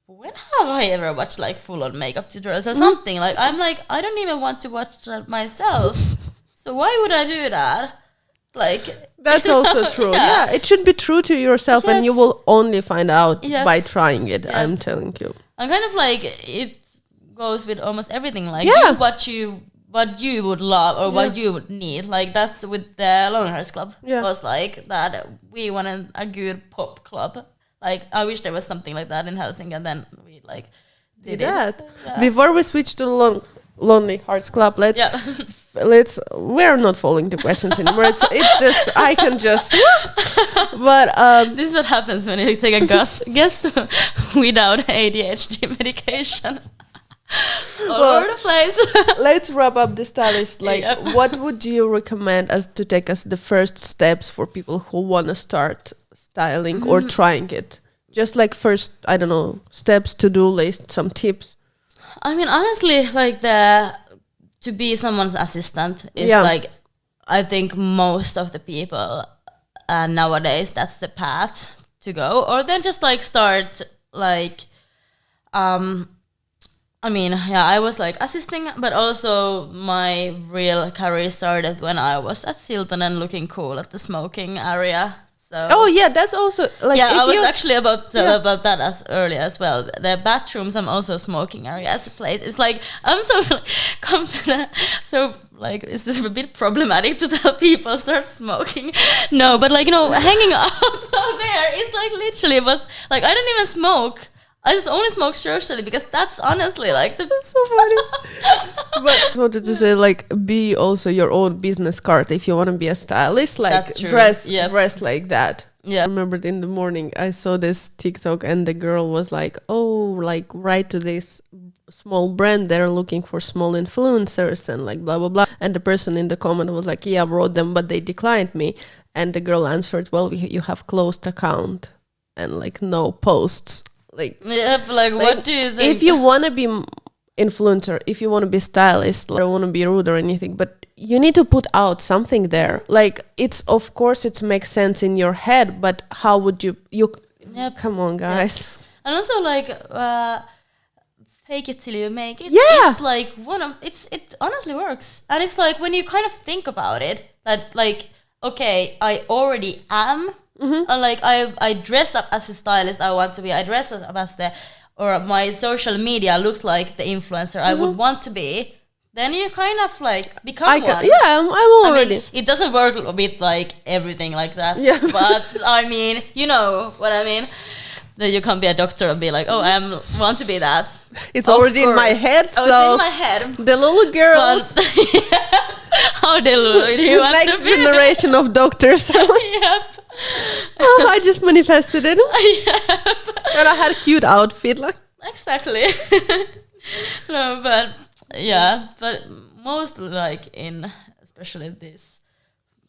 when have I ever watched like full on makeup tutorials or something? Like I'm like, I don't even want to watch that myself, so why would I do that? Like, that's also true. Yeah, it should be true to yourself, and you will only find out by trying it. I'm telling you. And kind of like it goes with almost everything. Like do what you would love or what you would need. Like that's with the Lonkero Club. It was like that. We wanted a good pop club. Like I wish there was something like that in Helsinki, and then we like did it. Yeah. Before we switch to Lonely Hearts Club, let's we're not following the questions anymore. It's just I can just but this is what happens when you take a guest without ADHD medication. All over the place. Let's wrap up the stylist. Like what would you recommend us to take as the first steps for people who want to start styling or trying it? Just like first, I don't know, steps, to-do list, some tips. I mean, honestly, like to be someone's assistant is like, I think most of the people nowadays, that's the path to go. Or then just like start like, I mean, I was like assisting, but also my real career started when I was at Silton and looking cool at the smoking area. So that's also like I was actually about to tell about that as early as well. The bathrooms and also smoking areas place. It's like I'm so come to the like is this a bit problematic to tell people start smoking? No, but like hanging out there is like literally was like I don't even smoke. I just only smoke socially because that's honestly like the. That's so funny. But I wanted to say, like, be also your own business card if you want to be a stylist. Like, dress like that. Yeah. I remembered in the morning I saw this TikTok and the girl was like, oh, like, write to this small brand, they're looking for small influencers and like blah blah blah. And the person in the comment was like, yeah, I wrote them but they declined me. And the girl answered, well, you have closed account and like no posts. Like, What do you think? If you want to be influencer, if you want to be stylist, I don't want to be rude or anything, but you need to put out something there. Like, it's, of course, it makes sense in your head, but how would you come on, guys. Yep. And also, like, fake it till you make it. Yeah. It's like it honestly works. And it's like when you kind of think about it, that like, okay, I already am. Like I dress up as a stylist I want to be. I dress up as or my social media looks like the influencer I would want to be. Then you kind of like become one. I'm already. I mean, it doesn't work with like everything like that. Yeah. But I mean, you know what I mean. That you can't be a doctor and be like, oh, I want to be that. It's already in my head. So it's in my head. The little girls. How they look. Next generation of doctors. Yep. Oh, I just manifested it. And I had a cute outfit. Like. Exactly. No, but yeah, but mostly like especially this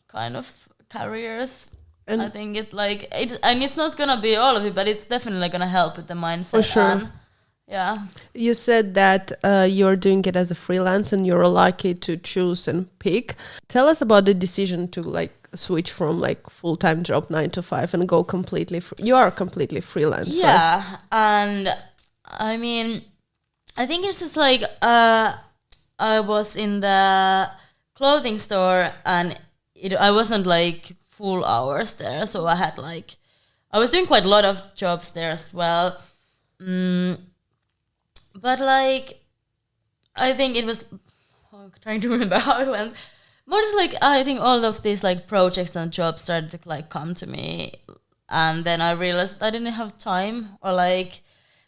kind of careers, and I think it's not gonna be all of it, but it's definitely gonna help with the mindset. For sure. And, yeah. You said that you're doing it as a freelance and you're lucky to choose and pick. Tell us about the decision to like switch from like full-time job 9 to 5 and go completely. You are completely freelance. Yeah, right? And I mean, I think it's just like I was in the clothing store and I wasn't like full hours there, so I had like I was doing quite a lot of jobs there as well. But like I think it was I'm trying to remember how it went. More just like I think all of these like projects and jobs started to like come to me, and then I realized I didn't have time, or like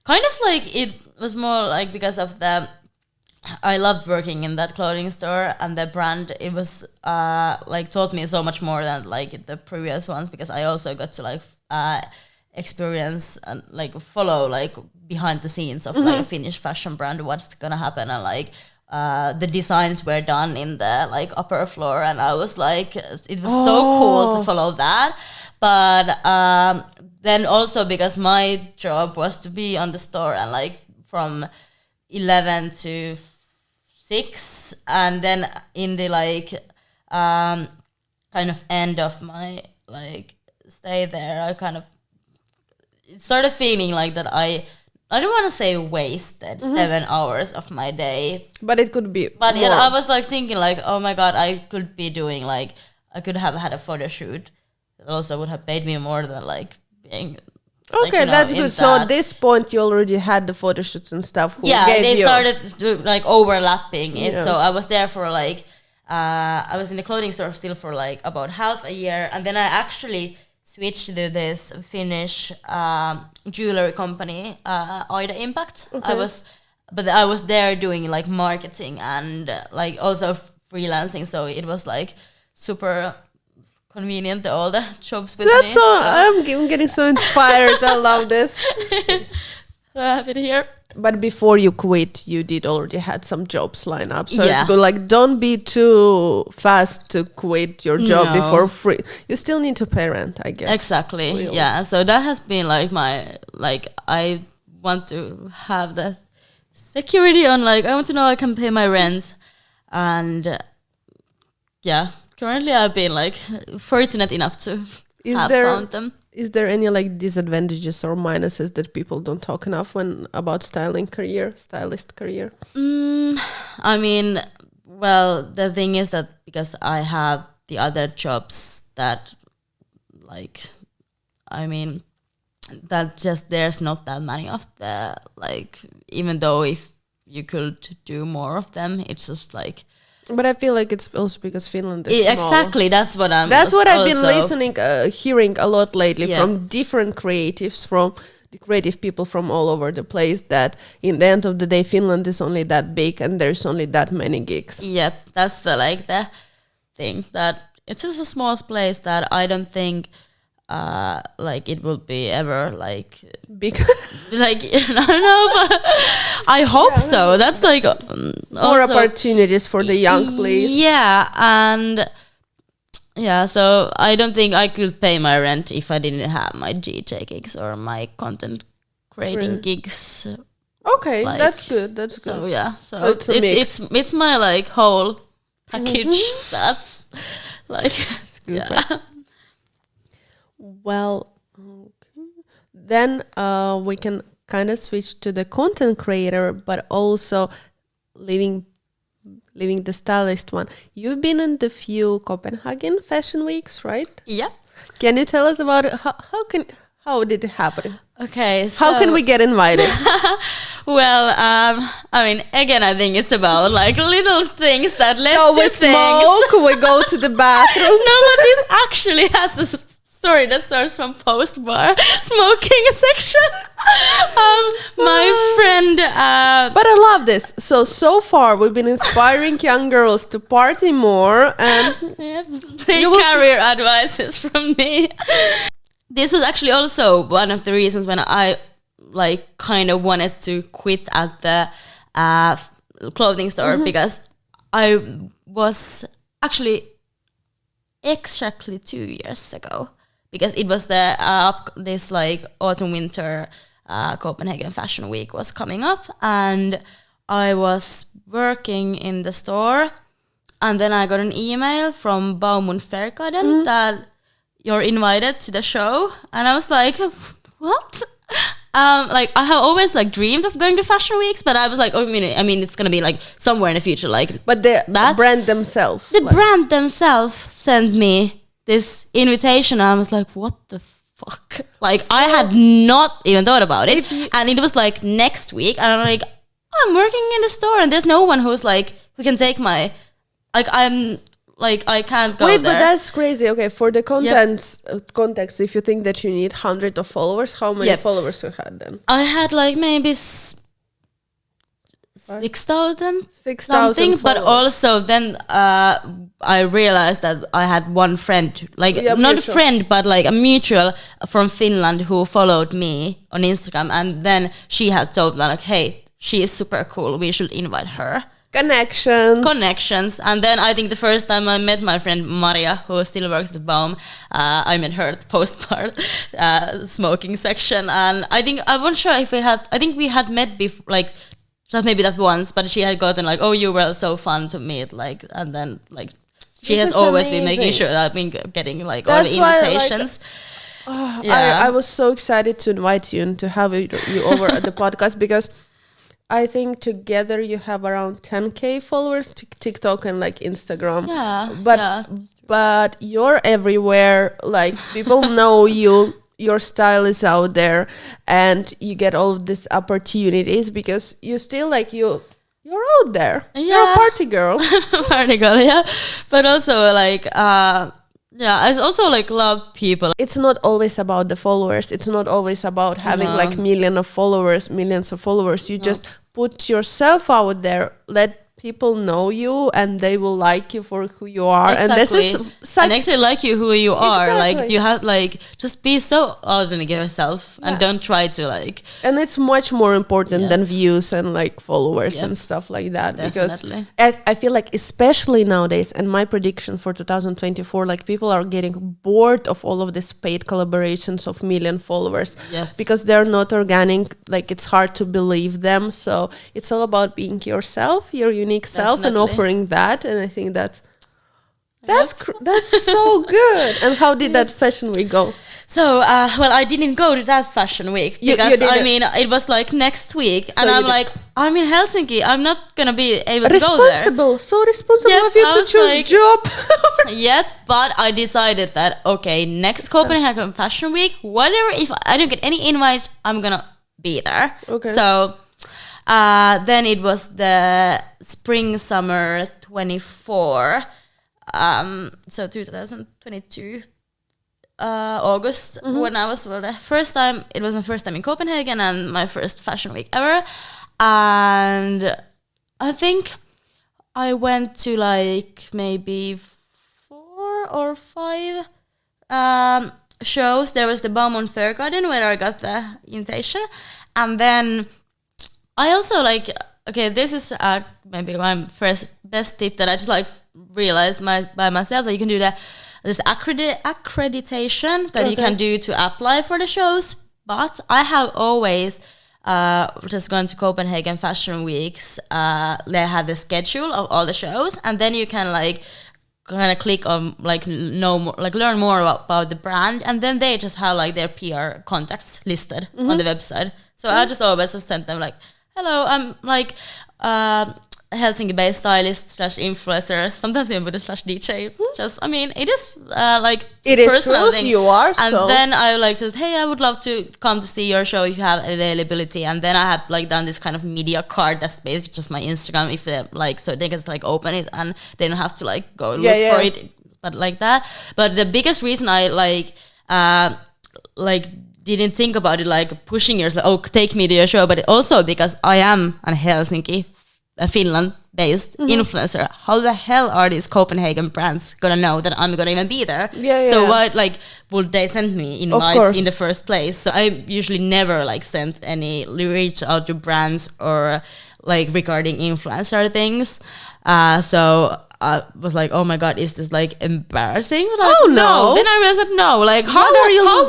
kind of like it was more like because of I loved working in that clothing store, and the brand, it was like taught me so much more than like the previous ones, because I also got to like experience and like follow like behind the scenes of like a Finnish fashion brand, what's gonna happen, and like the designs were done in the like upper floor, and I was like, it was so cool to follow that. But then also because my job was to be on the store and like from 11 to 6, and then in the like kind of end of my like stay there, I kind of started feeling like that I don't want to say wasted 7 hours of my day, but it could be. But I was like thinking like, oh my god, I could be doing like, I could have had a photo shoot that also would have paid me more than like being. Okay, like, you know, that's good. So at this point, you already had the photo shoots and stuff. They started to, like overlapping it. So I was there for like, I was in the clothing store still for like about half a year, and then I actually switched to this Finnish jewelry company, Aino Impact. Okay. I was there doing like marketing and like also freelancing. So it was like super convenient, all the jobs with That's me. so I'm getting so inspired. I love this. So happy to hear. But before you quit, you did already had some jobs lined up. So Yeah. it's good. Like, don't be too fast to quit your job No. before free. You still need to pay rent, I guess. Exactly. Really. Yeah. So that has been like my, like, I want to have that security on, like, I want to know I can pay my rent. And yeah, currently I've been like fortunate enough to found them. Is there any like disadvantages or minuses that people don't talk enough about stylist career? I mean, well, the thing is that because I have the other jobs that, like, I mean, that just there's not that many of the, like, even though if you could do more of them, it's just like. But I feel like it's also because Finland is small. Exactly, that's what I've been hearing a lot lately from different creatives from the creative people from all over the place, that in the end of the day, Finland is only that big and there's only that many gigs. Yep, that's the thing, that it's just a small place that I don't think like it will be ever like Big. like I don't know, but I hope so. That's like More opportunities for the young, please. Yeah, and yeah, so I don't think I could pay my rent if I didn't have my DJ gigs or my content creating gigs. Okay, like, that's good. That's good. So yeah, so it's my like whole package. That's like yeah. Well, okay. Then we can kind of switch to the content creator, but also leaving the stylist one. You've been in the few Copenhagen Fashion Weeks, right? Yeah. Can you tell us about it? How did it happen? Okay, so how can we get invited? Well, I mean, again, I think it's about like little things that let So we smoke, we go to the bathroom. No, but this actually has a story that starts from post-bar smoking section. My friend... But I love this. So far, we've been inspiring young girls to party more and... Take career advices from me. This was actually also one of the reasons when I like kind of wanted to quit at the clothing store, because I was actually exactly 2 years ago, because it was the this like autumn winter Copenhagen Fashion Week was coming up, and I was working in the store, and then I got an email from Baumund Fairgarden that you're invited to the show, and I was like, what? Like I have always like dreamed of going to fashion weeks, but I was like, oh, I mean, it's gonna be like somewhere in the future, like. But the brand themselves, brand themselves sent me this invitation. And I was like, what the fuck? Like I had not even thought about it, and it was like next week, and I'm like, I'm working in the store, and there's no one who's like who can take my, like I'm. Like I can't go Wait, there. but that's crazy. Okay, for the context, if you think that you need 100 of followers, how many followers you had then? I had like maybe 6,000 something, but also then I realized that I had one friend, like not a friend, but like a mutual from Finland who followed me on Instagram, and then she had told me like, hey, she is super cool, we should invite her. Connections. And then I think the first time I met my friend Maria, who still works at Baum, I met her at the post-bar smoking section, and I think I wasn't sure if we had met before, like just maybe that once, but she had gotten like, oh, you were so fun to meet, like, and then like she has always been making sure that I've been getting like all the invitations. I was so excited to invite you and to have you over at the podcast, because I think together you have around 10k followers, TikTok and like Instagram. Yeah. But you're everywhere. Like people know you. Your style is out there, and you get all of these opportunities because you still like you're out there. Yeah. You're a party girl. Party girl, yeah. But also like I also like love people. It's not always about the followers. It's not always about having like millions of followers. You just put yourself out there. Let people know you, and they will like you for who you are. Exactly. And this is and actually like you who you are. Like you have like just be so authentic yourself and don't try to like. And it's much more important than views and like followers and stuff like that. Definitely. Because I feel like especially nowadays, and my prediction for 2024, like people are getting bored of all of these paid collaborations of million followers because they're not organic. Like it's hard to believe them. So it's all about being yourself, your unique self, and offering that. And I think that's so good. And how did that fashion week go? So well, I didn't go to that fashion week because I mean it was like next week, so and I'm like, I'm in Helsinki, I'm not gonna be able to go there. So responsible of you to choose like, job. But I decided that okay, next Copenhagen Fashion Week, whatever, if I don't get any invites, I'm gonna be there. Okay. So then it was the spring summer 24, so 2022. August when I was for the first time. It was my first time in Copenhagen and my first fashion week ever. And I think I went to like maybe 4 or 5 shows. There was the Baumont Fair Garden where I got the invitation, and then I also like. Okay, this is maybe my first best tip that I just like realized by myself that you can do this accreditation that you can do to apply for the shows. But I have always just gone to Copenhagen Fashion Weeks. They have the schedule of all the shows, and then you can like kind of click on like know more, like learn more about the brand, and then they just have like their PR contacts listed on the website. So I just always just sent them like, hello, I'm like Helsinki-based stylist / influencer. Sometimes even with a /DJ. Just, I mean, it is like it is personal true. thing. You are. And so. then I like says, hey, I would love to come to see your show if you have availability. And then I have like done this kind of media card that's basically just my Instagram. If they like, so they can just like open it and they don't have to like go look for it, but like that. But the biggest reason I like didn't think about it like pushing yourself, oh, take me to your show, but also because I am a Helsinki, Finland-based influencer. How the hell are these Copenhagen brands gonna know that I'm gonna even be there? So why like would they send me invites in the first place? So I usually never like sent any reach out to brands or like regarding influencer things. So I was like, oh my god, is this like embarrassing? Like, oh no. Then I realized that no, like how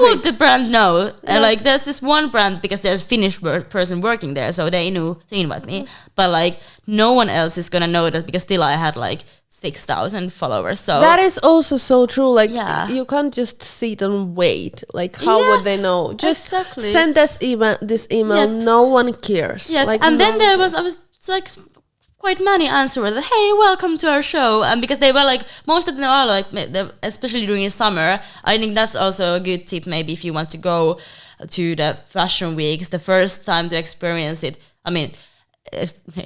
would the brand know? And like there's this one brand because there's a Finnish person working there, so they knew to invite me. But like no one else is gonna know that because still I had like 6,000 followers. So that is also so true. Like you can't just sit and wait. Like how would they know? Just send this email. No one cares. Yeah, like, and then I was like quite many answered that, hey, welcome to our show. And because they were like, most of them are like, especially during the summer, I think that's also a good tip maybe if you want to go to the fashion weeks, the first time to experience it. I mean,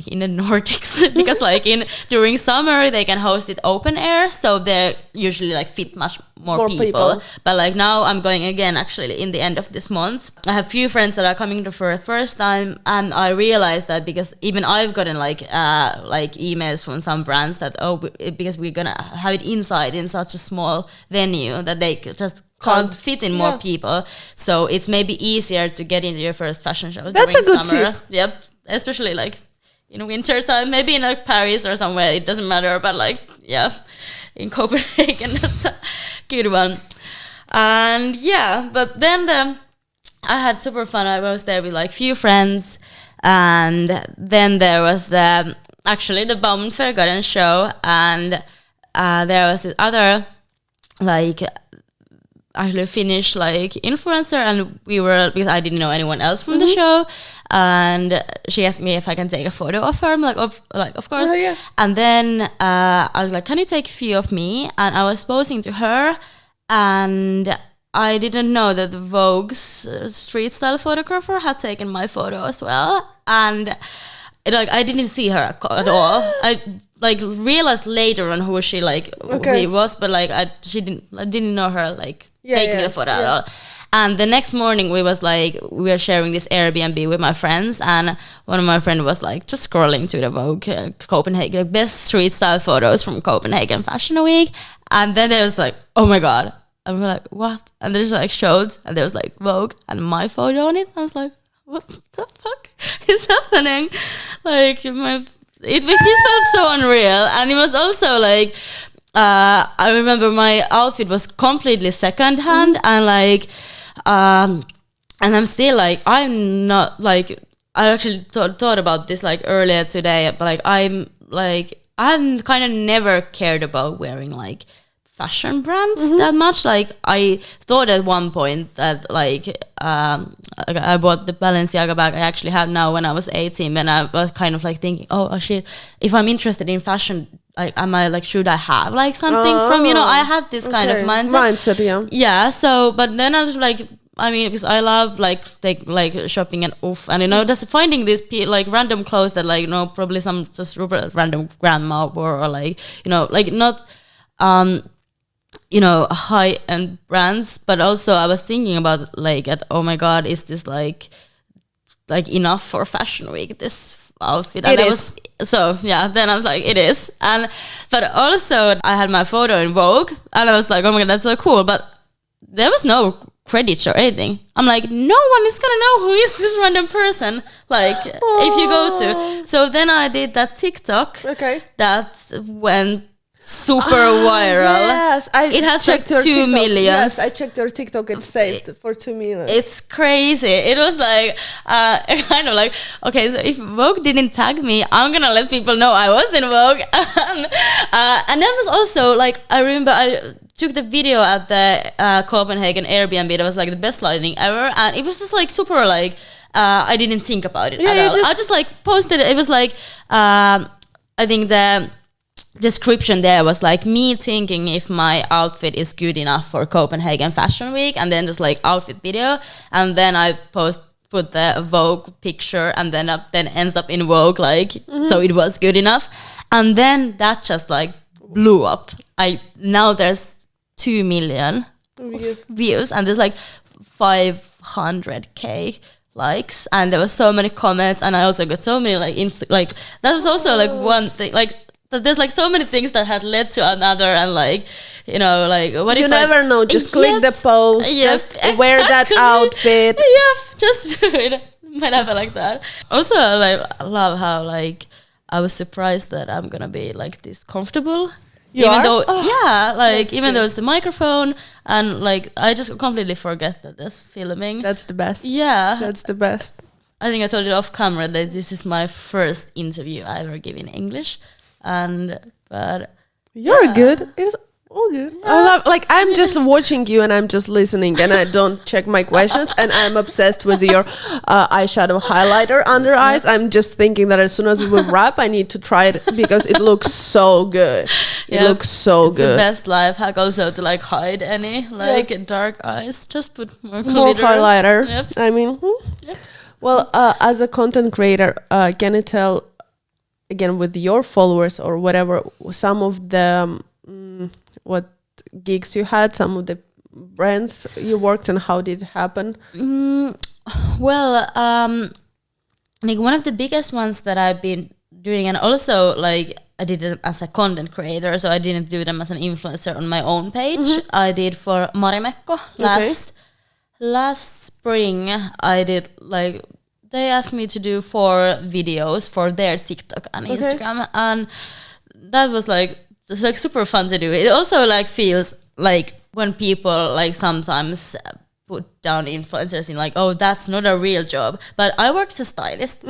in the Nordics, because like during summer they can host it open air, so they usually like fit much more people. But like now I'm going again actually in the end of this month. I have few friends that are coming for the first time, and I realized that because even I've gotten like emails from some brands that because we're gonna have it inside in such a small venue that they just can't fit in more people, so it's maybe easier to get into your first fashion show. That's during a good summer. tip. Yep. Especially like in winter time, maybe in like Paris or somewhere, it doesn't matter, but like in Copenhagen that's a good one. And but then I had super fun. I was there with like few friends, and then there was the Baumont Fair Garden show, and there was this other like actually Finnish like influencer, and we were, because I didn't know anyone else from the show, and she asked me if I can take a photo of her. I'm like, of course. And then I was like, can you take a few of me? And I was posing to her, and I didn't know that the Vogue's street style photographer had taken my photo as well, and I didn't see her at all. I like realized later on who she who was, but like I didn't know her taking the photo at all. And the next morning we were sharing this Airbnb with my friends, and one of my friends was like just scrolling to the Vogue Copenhagen best street style photos from Copenhagen Fashion Week, and then there was like, oh my god, and we're like, what? And they just showed, and there was like Vogue and my photo on it. I was like, what the fuck is happening? Like it felt so unreal. And it was also like I remember my outfit was completely secondhand, and and I'm still I'm not I actually thought about this earlier today, but I'm kind of never cared about wearing fashion brands that much. I thought at one point that I bought the Balenciaga bag I actually have now when I was 18, and I was kind of thinking, oh shit, if I'm interested in fashion, should I have something from, I had this kind of mindset. Yeah, so but then I was because I love shopping and and just finding these random clothes that probably some just random grandma wore, or not you know, high-end brands, but also I was thinking about like, oh my god, is this like enough for Fashion Week, this outfit? And then I was like, it is. And but also I had my photo in Vogue, and I was like, oh my god, that's so cool. But there was no credits or anything. I'm like, no one is gonna know who is this random person, like if you go to. So then I did that TikTok that went super viral. Yes, it has like 2 million. Yes, I checked your TikTok. It says for 2 million. It's crazy. It was like kind of like, okay, so if Vogue didn't tag me, I'm gonna let people know I was in Vogue. And that was also like, I remember I took the video at the Copenhagen Airbnb. That was like the best lighting ever, and it was just like super like I didn't think about it at all. I just like posted it. It was like I think the description there was like me thinking if my outfit is good enough for Copenhagen Fashion Week, and then just like outfit video, and then I put the Vogue picture, and then ends up in Vogue, like so it was good enough, and then that just like blew up. Now there's 2 million views, and there's like 500k likes, and there were so many comments, and I also got so many like that was also like one thing, like that there's like so many things that had led to another, and like, you know, like what you if never know, just click the post, just wear that outfit. Just do it whenever like that. Also, like, I love how like I was surprised that I'm gonna be like this comfortable. Even though it's the microphone, and like I just completely forget that there's filming. That's the best. Yeah, that's the best. I think I told you off camera that this is my first interview I ever give in English, but you're good. It's all good. Yeah. I love, like, I'm just watching you and I'm just listening, and I don't check my questions, and I'm obsessed with your eyeshadow highlighter under eyes. I'm just thinking that as soon as we wrap, I need to try it because it looks so good. It looks so it's good. The best life hack also to like hide any like dark eyes. Just put more highlighter. Yep. I mean, well, as a content creator, can you tell again with your followers or whatever some of the what gigs you had, some of the brands you worked, and how did it happen? Well, like one of the biggest ones that I've been doing, and also like I did it as a content creator, so I didn't do them as an influencer on my own page. I did for Marimekko last spring. I did like, they asked me to do 4 videos for their TikTok and Instagram, and that was like, it's like super fun to do. It also like feels like when people like sometimes put down influencers in like, oh, that's not a real job. But I work as a stylist.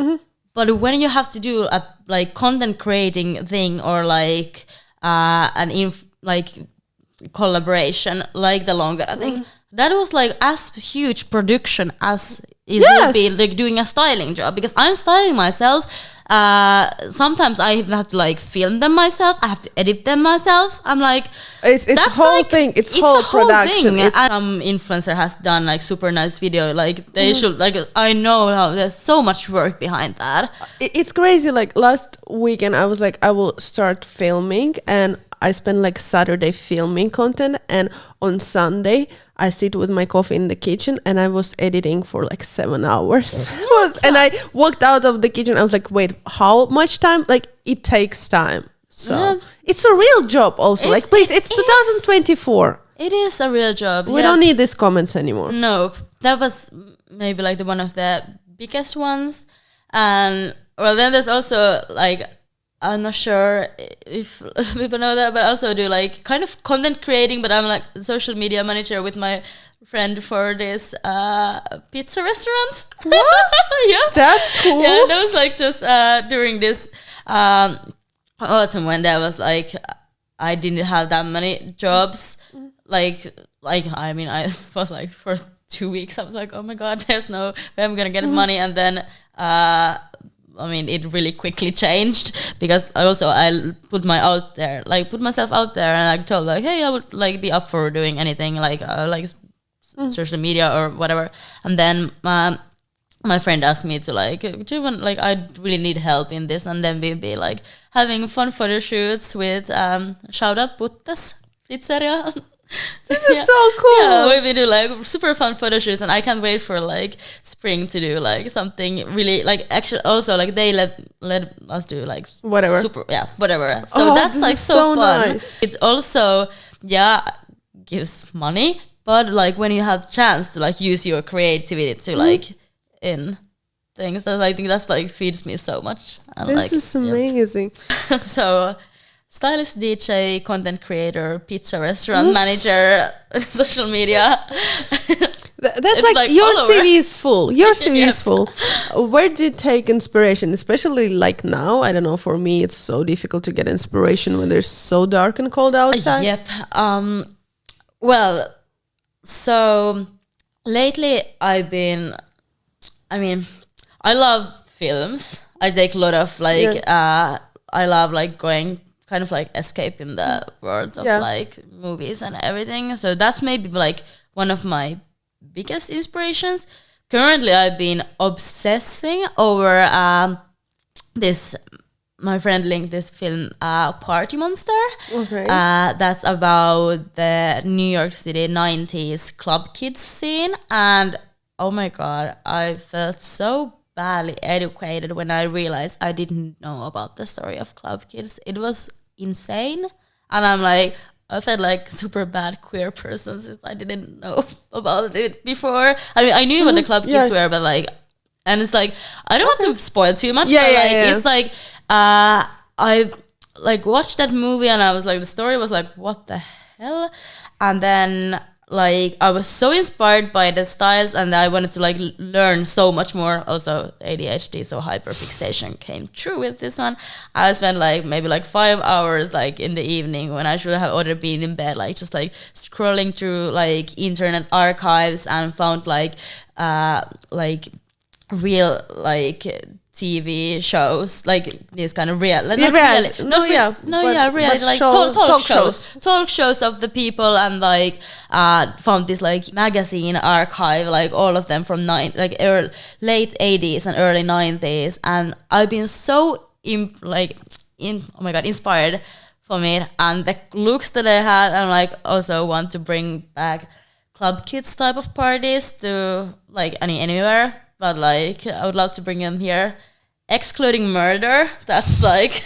But when you have to do a like content creating thing, or like like collaboration like the Lonkero thing, that was like as huge production as it would be like doing a styling job, because I'm styling myself. Sometimes I even have to like film them myself. I have to edit them myself. I'm like, it's whole like, thing. It's whole production. Some influencer has done like super nice video. Like they should, like, I know how there's so much work behind that. It's crazy. Like last weekend, I was like, I will start filming, and I spent like Saturday filming content, and on Sunday I sit with my coffee in the kitchen, and I was editing for like 7 hours. And I walked out of the kitchen. I was like, wait, how much time? Like, it takes time. So it's a real job also. Like, please, it's 2024. It is a real job. We don't need these comments anymore. No, that was maybe like one of the biggest ones. And well, then there's also like, I'm not sure if people know that, but I also do like kind of content creating, but I'm like social media manager with my friend for this pizza restaurant. What? Yeah. That's cool. Yeah, that was like just during this autumn when there was like, I didn't have that many jobs. Like I mean, I was like for 2 weeks, I was like, oh my God, there's no way I'm going to get money. And then I mean, it really quickly changed, because I put myself out there, and I told like, hey, I would like be up for doing anything like social media or whatever. And then my friend asked me to like, do you want, like, I really need help in this, and then we'd be like having fun photo shoots with shout out Puttes Pizzeria. This is so cool. Yeah, we do like super fun photo shoot, and I can't wait for like spring to do like something really like actually also like they let us do like whatever. Super, yeah, whatever. So that's like so fun. Nice. It also gives money, but like when you have chance to like use your creativity to like in things, that I think that's like feeds me so much. And, this like, is amazing. So. Stylist, DJ, content creator, pizza restaurant manager, social media. That's like your CV is full. Your CV is full. Where did you take inspiration? Especially like now, I don't know, for me it's so difficult to get inspiration when there's so dark and cold outside. Yep. Well, so lately I love films. I take a lot of like, I love like going kind of like escaping the world of like movies and everything. So that's maybe like one of my biggest inspirations. Currently, I've been obsessing over this. My friend linked this film, Party Monster. Okay. That's about the New York City 90s club kids scene. And oh my God, I felt so badly educated when I realized I didn't know about the story of club kids. It was insane, and I'm like, I felt like super bad queer person since I didn't know about it before. I mean, I knew what the club kids were, but like, and it's like I don't want to spoil too much. It's like I like watched that movie and I was like, the story was like, what the hell? And then like I was so inspired by the styles, and I wanted to like learn so much more. Also ADHD, so hyperfixation came true with this one. I spent like maybe like 5 hours like in the evening when I should have already been in bed, like just like scrolling through like internet archives, and found like real like TV shows, like these kind of real, like, like talk shows of the people, and like found this like magazine archive, like all of them from late 80s and early 90s, and I've been so inspired from it, and the looks that I had, and like also want to bring back club kids type of parties to like anywhere. But like I would love to bring them here, excluding murder. That's like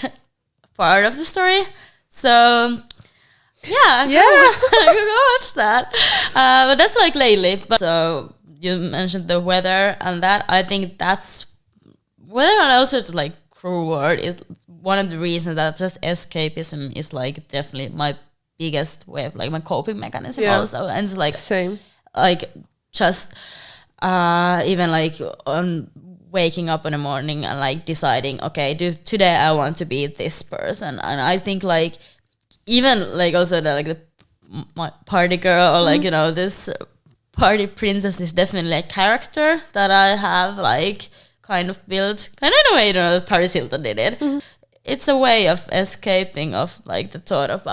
part of the story. So yeah, go watch that. But that's like lately. But so you mentioned the weather and that. I think that's weather, and also it's like cruel word is one of the reasons that just escapism is like definitely my biggest way of like my coping mechanism also. And it's like same, like just. Even like on waking up in the morning and like deciding, okay, today I want to be this person, and I think like even like also my party girl or like you know this party princess is definitely a character that I have like kind of built kind of in a way, you know, Paris Hilton did it. It's a way of escaping of like the thought of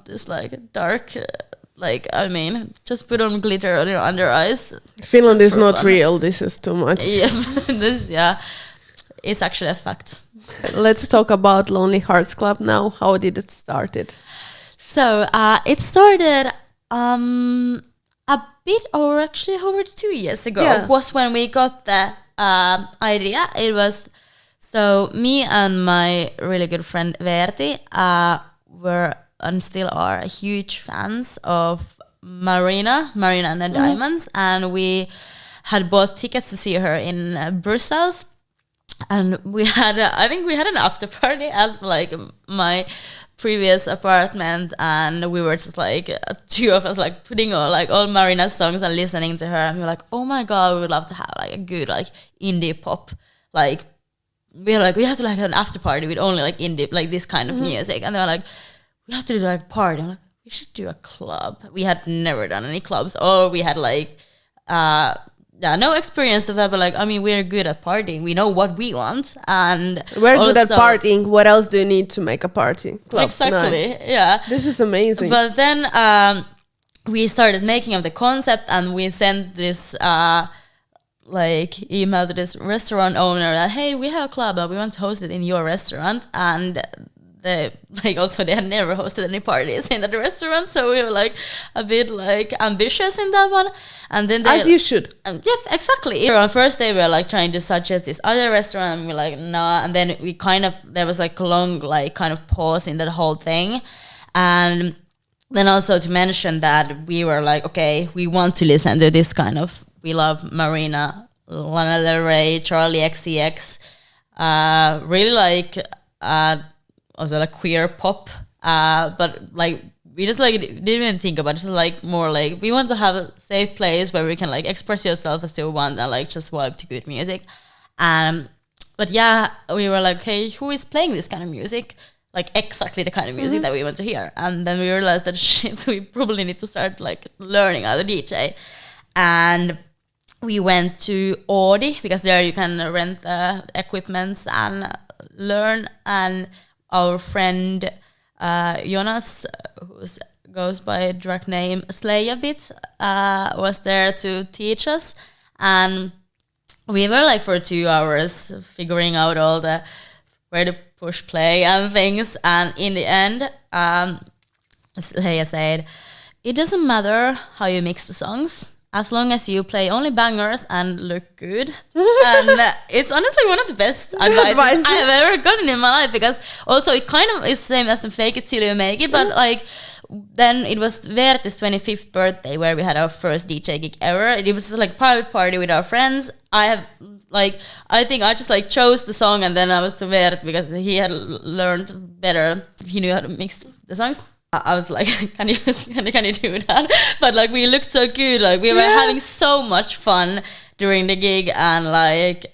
this like dark. Like, I mean, just put on glitter on your under eyes. Finland is not real. This is too much. Yeah, it's actually a fact. Let's talk about Lonely Hearts Club now. How did it started? So it started a bit over 2 years ago. Yeah. Was when we got the idea. It was so me and my really good friend Verti were and still are huge fans of Marina and the Diamonds, and we had bought tickets to see her in Brussels, and we had I think we had an after party at like my previous apartment, and we were just like two of us like putting on like all Marina's songs and listening to her, and we were like, oh my god, we would love to have like a good like indie pop, like we have to like have an after party with only like indie like this kind of music, and they were like, we have to do like party. I'm like, we should do a club. We had never done any clubs, or we had like no experience of that, but like I mean we're good at partying. We know what we want, and we're good at partying. What else do you need to make a party club? Exactly. Yeah. This is amazing. But then we started making of the concept, and we sent this like email to this restaurant owner that, hey, we have a club, but we want to host it in your restaurant, and they had never hosted any parties in that restaurant, so we were like a bit like ambitious in that one. And then as you should. Yeah, exactly. On first day we were like trying to suggest this other restaurant, and we're like nah, and then we kind of, there was like a long like kind of pause in that whole thing. And then also to mention that we were like, okay, we want to listen to this kind of, we love Marina, Lana Del Rey, Charlie XCX, really like also like queer pop, but like we just like didn't even think about it. It's like more like we want to have a safe place where we can like express yourself as you want and like just vibe to good music. But yeah, we were like, okay, who is playing this kind of music? Like exactly the kind of music that we want to hear. And then we realized that shit, we probably need to start like learning how to DJ. And we went to Audi because there you can rent the equipments and learn. And our friend Jonas, who goes by drag name Slay a bit, was there to teach us. And we were like for 2 hours figuring out all the where to push play and things. And in the end, Slay said, it doesn't matter how you mix the songs, as long as you play only bangers and look good. And it's honestly one of the best advice I have ever gotten in my life, because also it kind of is the same as the fake it till you make it, but like then it was Verti's 25th birthday where we had our first DJ gig ever. It was just like private party with our friends. I think I just like chose the song, and then I was to Vert because he had learned better. He knew how to mix the songs. I was like, can you do that? But like we looked so good, like we were having so much fun during the gig, and like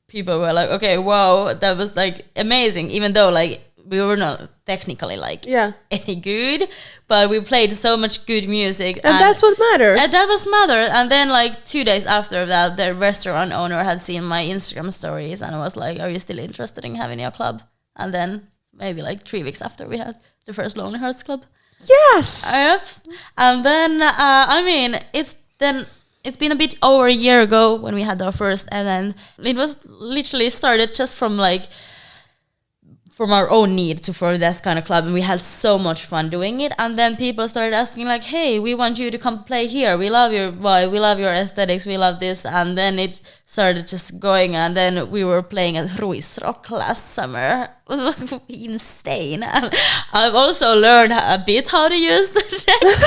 people were like, okay, wow, that was like amazing, even though like we were not technically like any good, but we played so much good music, and that's what matters. And that was mattered. And then like 2 days after that, the restaurant owner had seen my Instagram stories and was like, are you still interested in having your club? And then maybe like 3 weeks after, we had the first Lonely Hearts Club. Yes. Yep. And then I mean, it's been a bit over a year ago when we had our first event. It was literally started just from our own need for this kind of club, and we had so much fun doing it. And then people started asking like, hey, we want you to come play here, we love your vibe, we love your aesthetics, we love this. And then it started just going, and then we were playing at Ruisrock last summer. It was insane. And I've also learned a bit how to use the decks.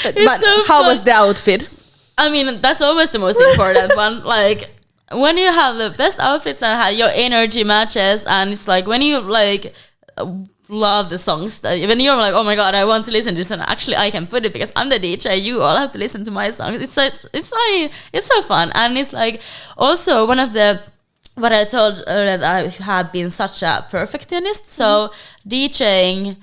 But so how fun. Was the outfit? I mean, that's always the most important one. Like, when you have the best outfits and how your energy matches, and it's like when you like love the songs, that when you're like, oh my god, I want to listen to this, and actually I can put it because I'm the DJ, you all have to listen to my songs. It's so fun. And it's like also one of the, what I told that I have been such a perfectionist, so DJing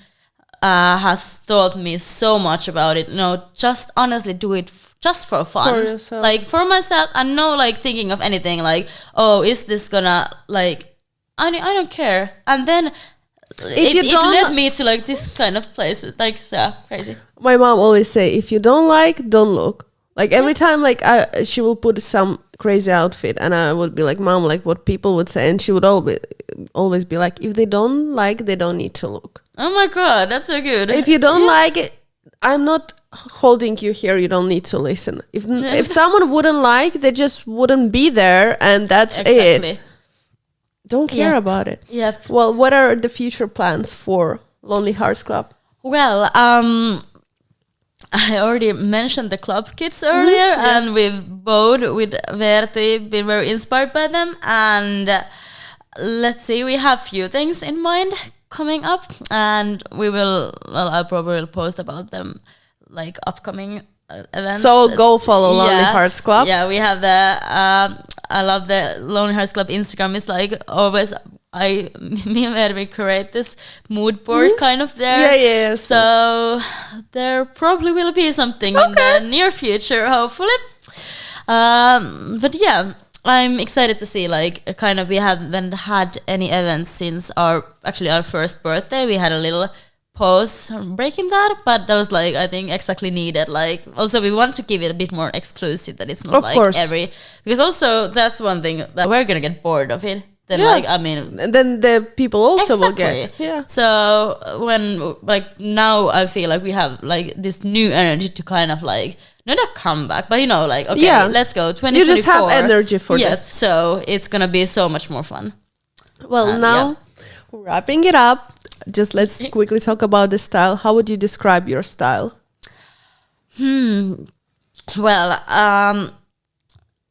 has taught me so much about it. No, just honestly do it just for fun, for yourself. Like for myself, and no like thinking of anything like, oh, is this gonna like, I don't care. And then it led me to like this kind of places, like so crazy. My mom always say, if you don't like, don't look. Like every time like she will put some crazy outfit, and I would be like, mom, like what people would say, and she would always be like, if they don't like, they don't need to look. Oh my god, that's so good. If you don't like it, I'm not holding you here, you don't need to listen. If someone wouldn't like, they just wouldn't be there, and that's it. Don't care about it. Yep. Well, what are the future plans for Lonely Hearts Club? Well, I already mentioned the club kids earlier, and we've both with Verti been very inspired by them, and let's see, we have few things in mind coming up, and I'll probably post about them like upcoming events. So go follow Lonely Hearts Club. Yeah, we have the I love the Lonely Hearts Club Instagram. It's like always me and Vervi create this mood board kind of there. Yeah. So there probably will be something in the near future, hopefully. But yeah, I'm excited to see like kind of, we haven't had any events since our first birthday. We had a little pause breaking that, but that was like, I think exactly needed. Like also we want to give it a bit more exclusive, that it's not because also that's one thing that we're gonna get bored of it. then Yeah. like I mean, And then the people also will get. exactly. Yeah. So when like now I feel like we have like this new energy to kind of like not a comeback, but you know, like okay, Yeah. let's go 2024. You just have energy for yes, this. so it's gonna be so much more fun. Well, now wrapping it up, just let's quickly talk about the style. How would you describe your style? Well,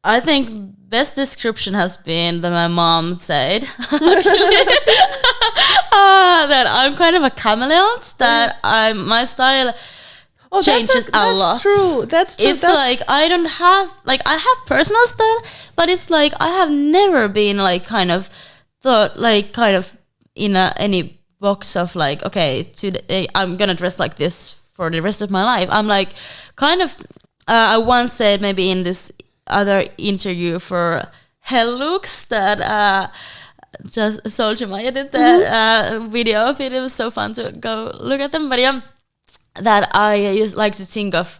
I think best description has been that my mom said actually that I'm kind of a chameleon. That my style changes a lot. True. That's true. It's like I don't have like I have personal style, but it's like I have never been like kind of thought like kind of in any box of like okay today I'm gonna dress like this for the rest of my life. I'm like kind of I once said maybe in this other interview for Hell Looks that just Soldier Maya did that video of it. It was so fun to go look at them. But yeah, that I used like to think of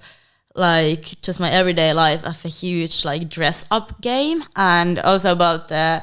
like just my everyday life of a huge like dress up game, and also about the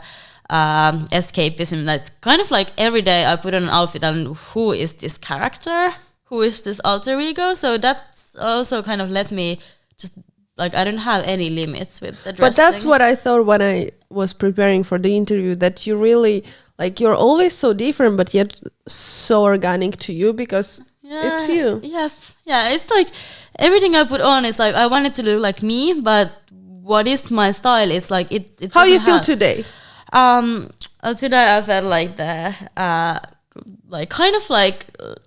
escapism. That's kind of like every day I put on an outfit and who is this character? Who is this alter ego? So that's also kind of let me just like I don't have any limits with the dressing. But that's what I thought when I was preparing for the interview, that you really like you're always so different but yet so organic to you because it's you. Yeah, it's like everything I put on is like I want it to look like me, but what is my style is like it How you feel today? Today I felt like the like kind of like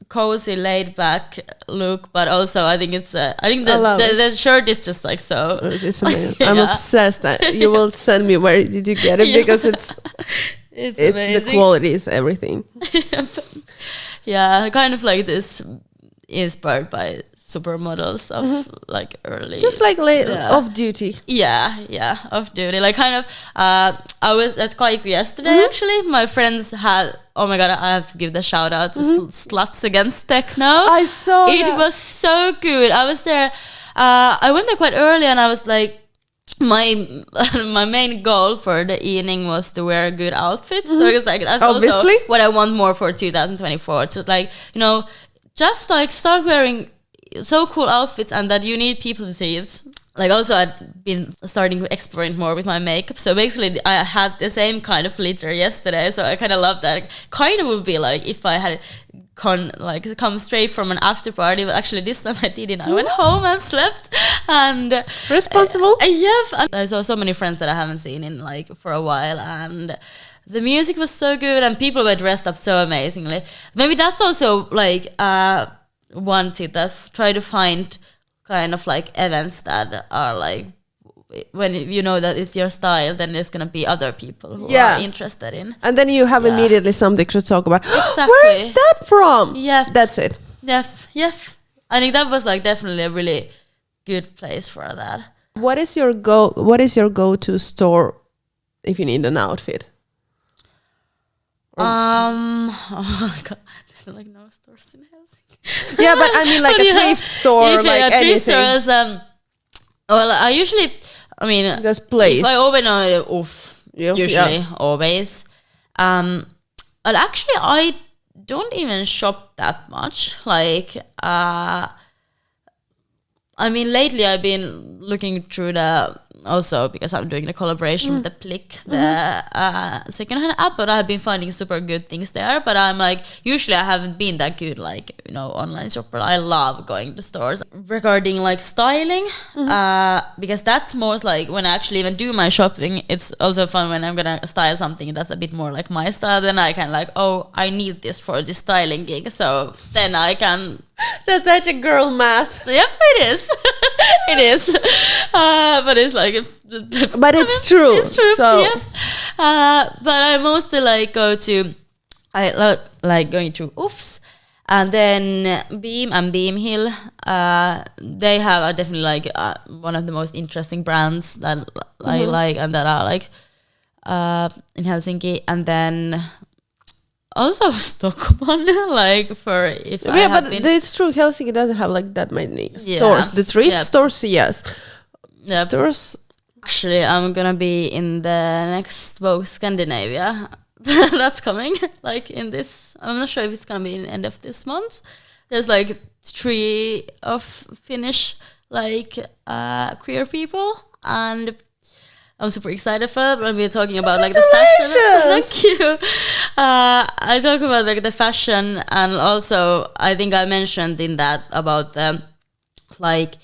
cozy, laid back look, but also I think it's I think the shirt is just like so. It's amazing. I'm obsessed. You will send me where did you get it because it's the quality is everything. Yeah, kind of like this inspired by supermodels of like early, just like off duty. Yeah, off duty. Like kind of I was at Kaiku yesterday actually. My friends had, oh my god, I have to give the shout out to Sluts Against Techno. I saw it was so good. I was there I went there quite early and I was like my main goal for the evening was to wear a good outfit. So it was like that's obviously also what I want more for 2024. So like, you know, just like start wearing so cool outfits and that you need people to see it. Like also I'd been starting to experiment more with my makeup. So basically I had the same kind of glitter yesterday. So I kind of love that. Kind of would be like if I had come straight from an after party, but actually this time I didn't. I went home and slept and responsible. Yeah, I saw so many friends that I haven't seen in like for a while, and the music was so good and people were dressed up so amazingly. Maybe that's also like one tip, that try to find kind of like events that are like when you know that it's your style, then there's gonna be other people who are interested in, and then you have immediately something to talk about. Exactly. Where is that from? Yeah, that's it. Yeah. I think that was like definitely a really good place for that. What is your go-to store if you need an outfit? Oh my god, there's like no stores in Helsinki. Yeah, but I mean like a thrift store, like anything. Thrift stores, well, I usually, I mean, just place. If I open usually always. But actually, I don't even shop that much. Like, I mean, lately I've been looking through also because I'm doing the collaboration with the Plick, the secondhand app, but I've been finding super good things there. But I'm like, usually I haven't been that good, like, you know, online shopper. I love going to stores. Regarding like styling, because that's most like when I actually even do my shopping, it's also fun when I'm gonna style something that's a bit more like my style. Then I can like, oh, I need this for this styling gig. So then I can... That's such a girl math. Yep, it is. It is. But it's like... But it's true. It's true, so. Yep. But I mostly like go to... I like going to Oofs. And then Beam and Beam Hill. They have definitely like one of the most interesting brands that I like and that are like in Helsinki. And then... also Stockholm, like for if I have been... it's true. Helsinki doesn't have like that many stores. The thrift stores, yes. Yep. Stores, Actually, I'm gonna be in the next Vogue Scandinavia. That's coming. Like in this, I'm not sure if it's gonna be in the end of this month. There's like 3 of Finnish like queer people, and I'm super excited for it. We'll be talking about like the fashion. Thank you. I talk about like the fashion, and also I think I mentioned in that about the like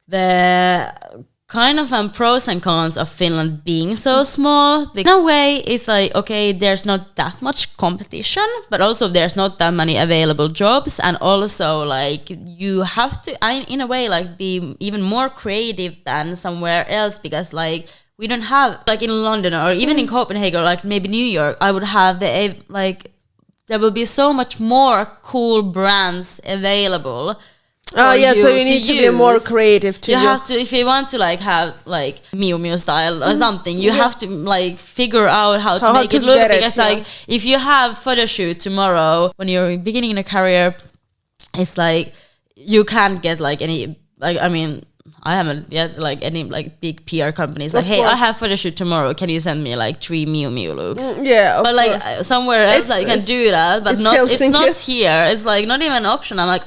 the kind of pros and cons of Finland being so small. In a way, it's like, okay, there's not that much competition, but also there's not that many available jobs, and also like you have to, in a way, like be even more creative than somewhere else, because like we don't have, like in London or even in Copenhagen or like maybe New York, I would have the like there will be so much more cool brands available. Oh yeah, so you need to be more creative too. You have to, if you want to like have like Miu Miu style or something, you have to like figure out how to make it look, because like if you have photo shoot tomorrow when you're beginning a career, it's like you can't get like any, like, I mean, I haven't yet like any like big PR companies like, hey, I have photo shoot tomorrow, can you send me like 3 Miu Miu looks? Yeah, but like somewhere else I can do that, but it's not here. It's like not even an option. I'm like,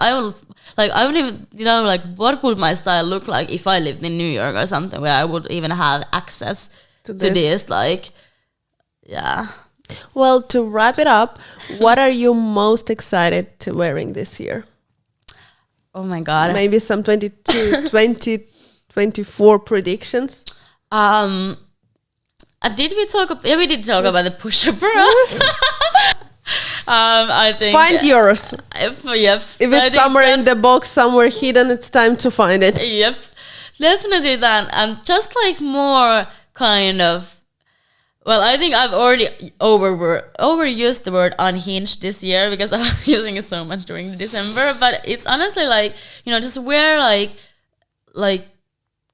I wouldn't even, you know, like what would my style look like if I lived in New York or something where I would even have access to this, like, yeah. Well, to wrap it up, what are you most excited to wearing this year? Oh my God. Maybe some 2024 predictions? We did talk about the push-up bras. I think find yours. Yep. If it's somewhere in the box, somewhere hidden, it's time to find it. Yep, definitely that. And just like more kind of, well, I think I've already overused the word unhinged this year because I was using it so much during December. But it's honestly like, you know, just wear like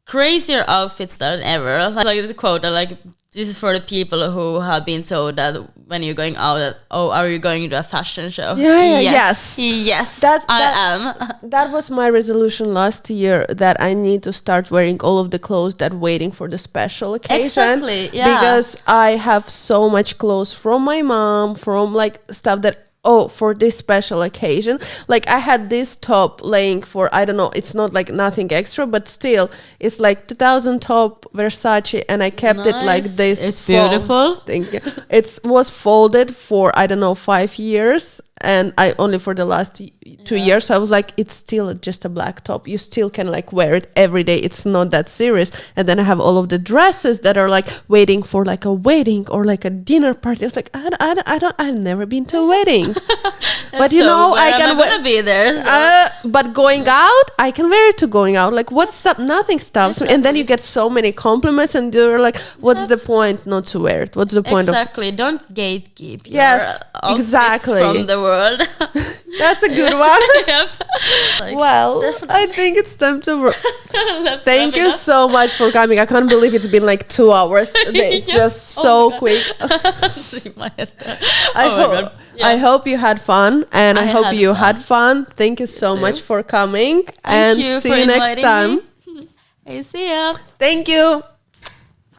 crazier outfits than ever. Like the quote that like, this is for the people who have been told that when you're going out, that, oh, are you going to a fashion show? Yes. I am. That was my resolution last year, that I need to start wearing all of the clothes that waiting for the special occasion. Exactly, yeah. Because I have so much clothes from my mom, from like stuff that, oh, for this special occasion. Like I had this top laying for, I don't know, it's not like nothing extra, but still it's like 2000 top Versace, and I kept it like this. It's beautiful. Thank you. It was folded for, I don't know, 5 years, and I only for the last 2 years. So I was like, it's still just a black top. You still can like wear it every day. It's not that serious. And then I have all of the dresses that are like waiting for like a wedding or like a dinner party. I was like, I've never been to a wedding. But you know, I can gonna be there. But going out, I can wear it to going out. Like what stuff? Nothing stops me. And then you get so many compliments, and you're like, what's the point not to wear it? What's the point of? Exactly. Don't gatekeep. Yes, exactly. From the world. That's a good one. Yep. Well, definitely. I think it's time to thank you so much for coming. I can't believe it's been like 2 hours. It's just so quick. I hope you had fun, and I hope you had fun. Thank you so much for coming, and see you next time. Hey, see ya. Thank you.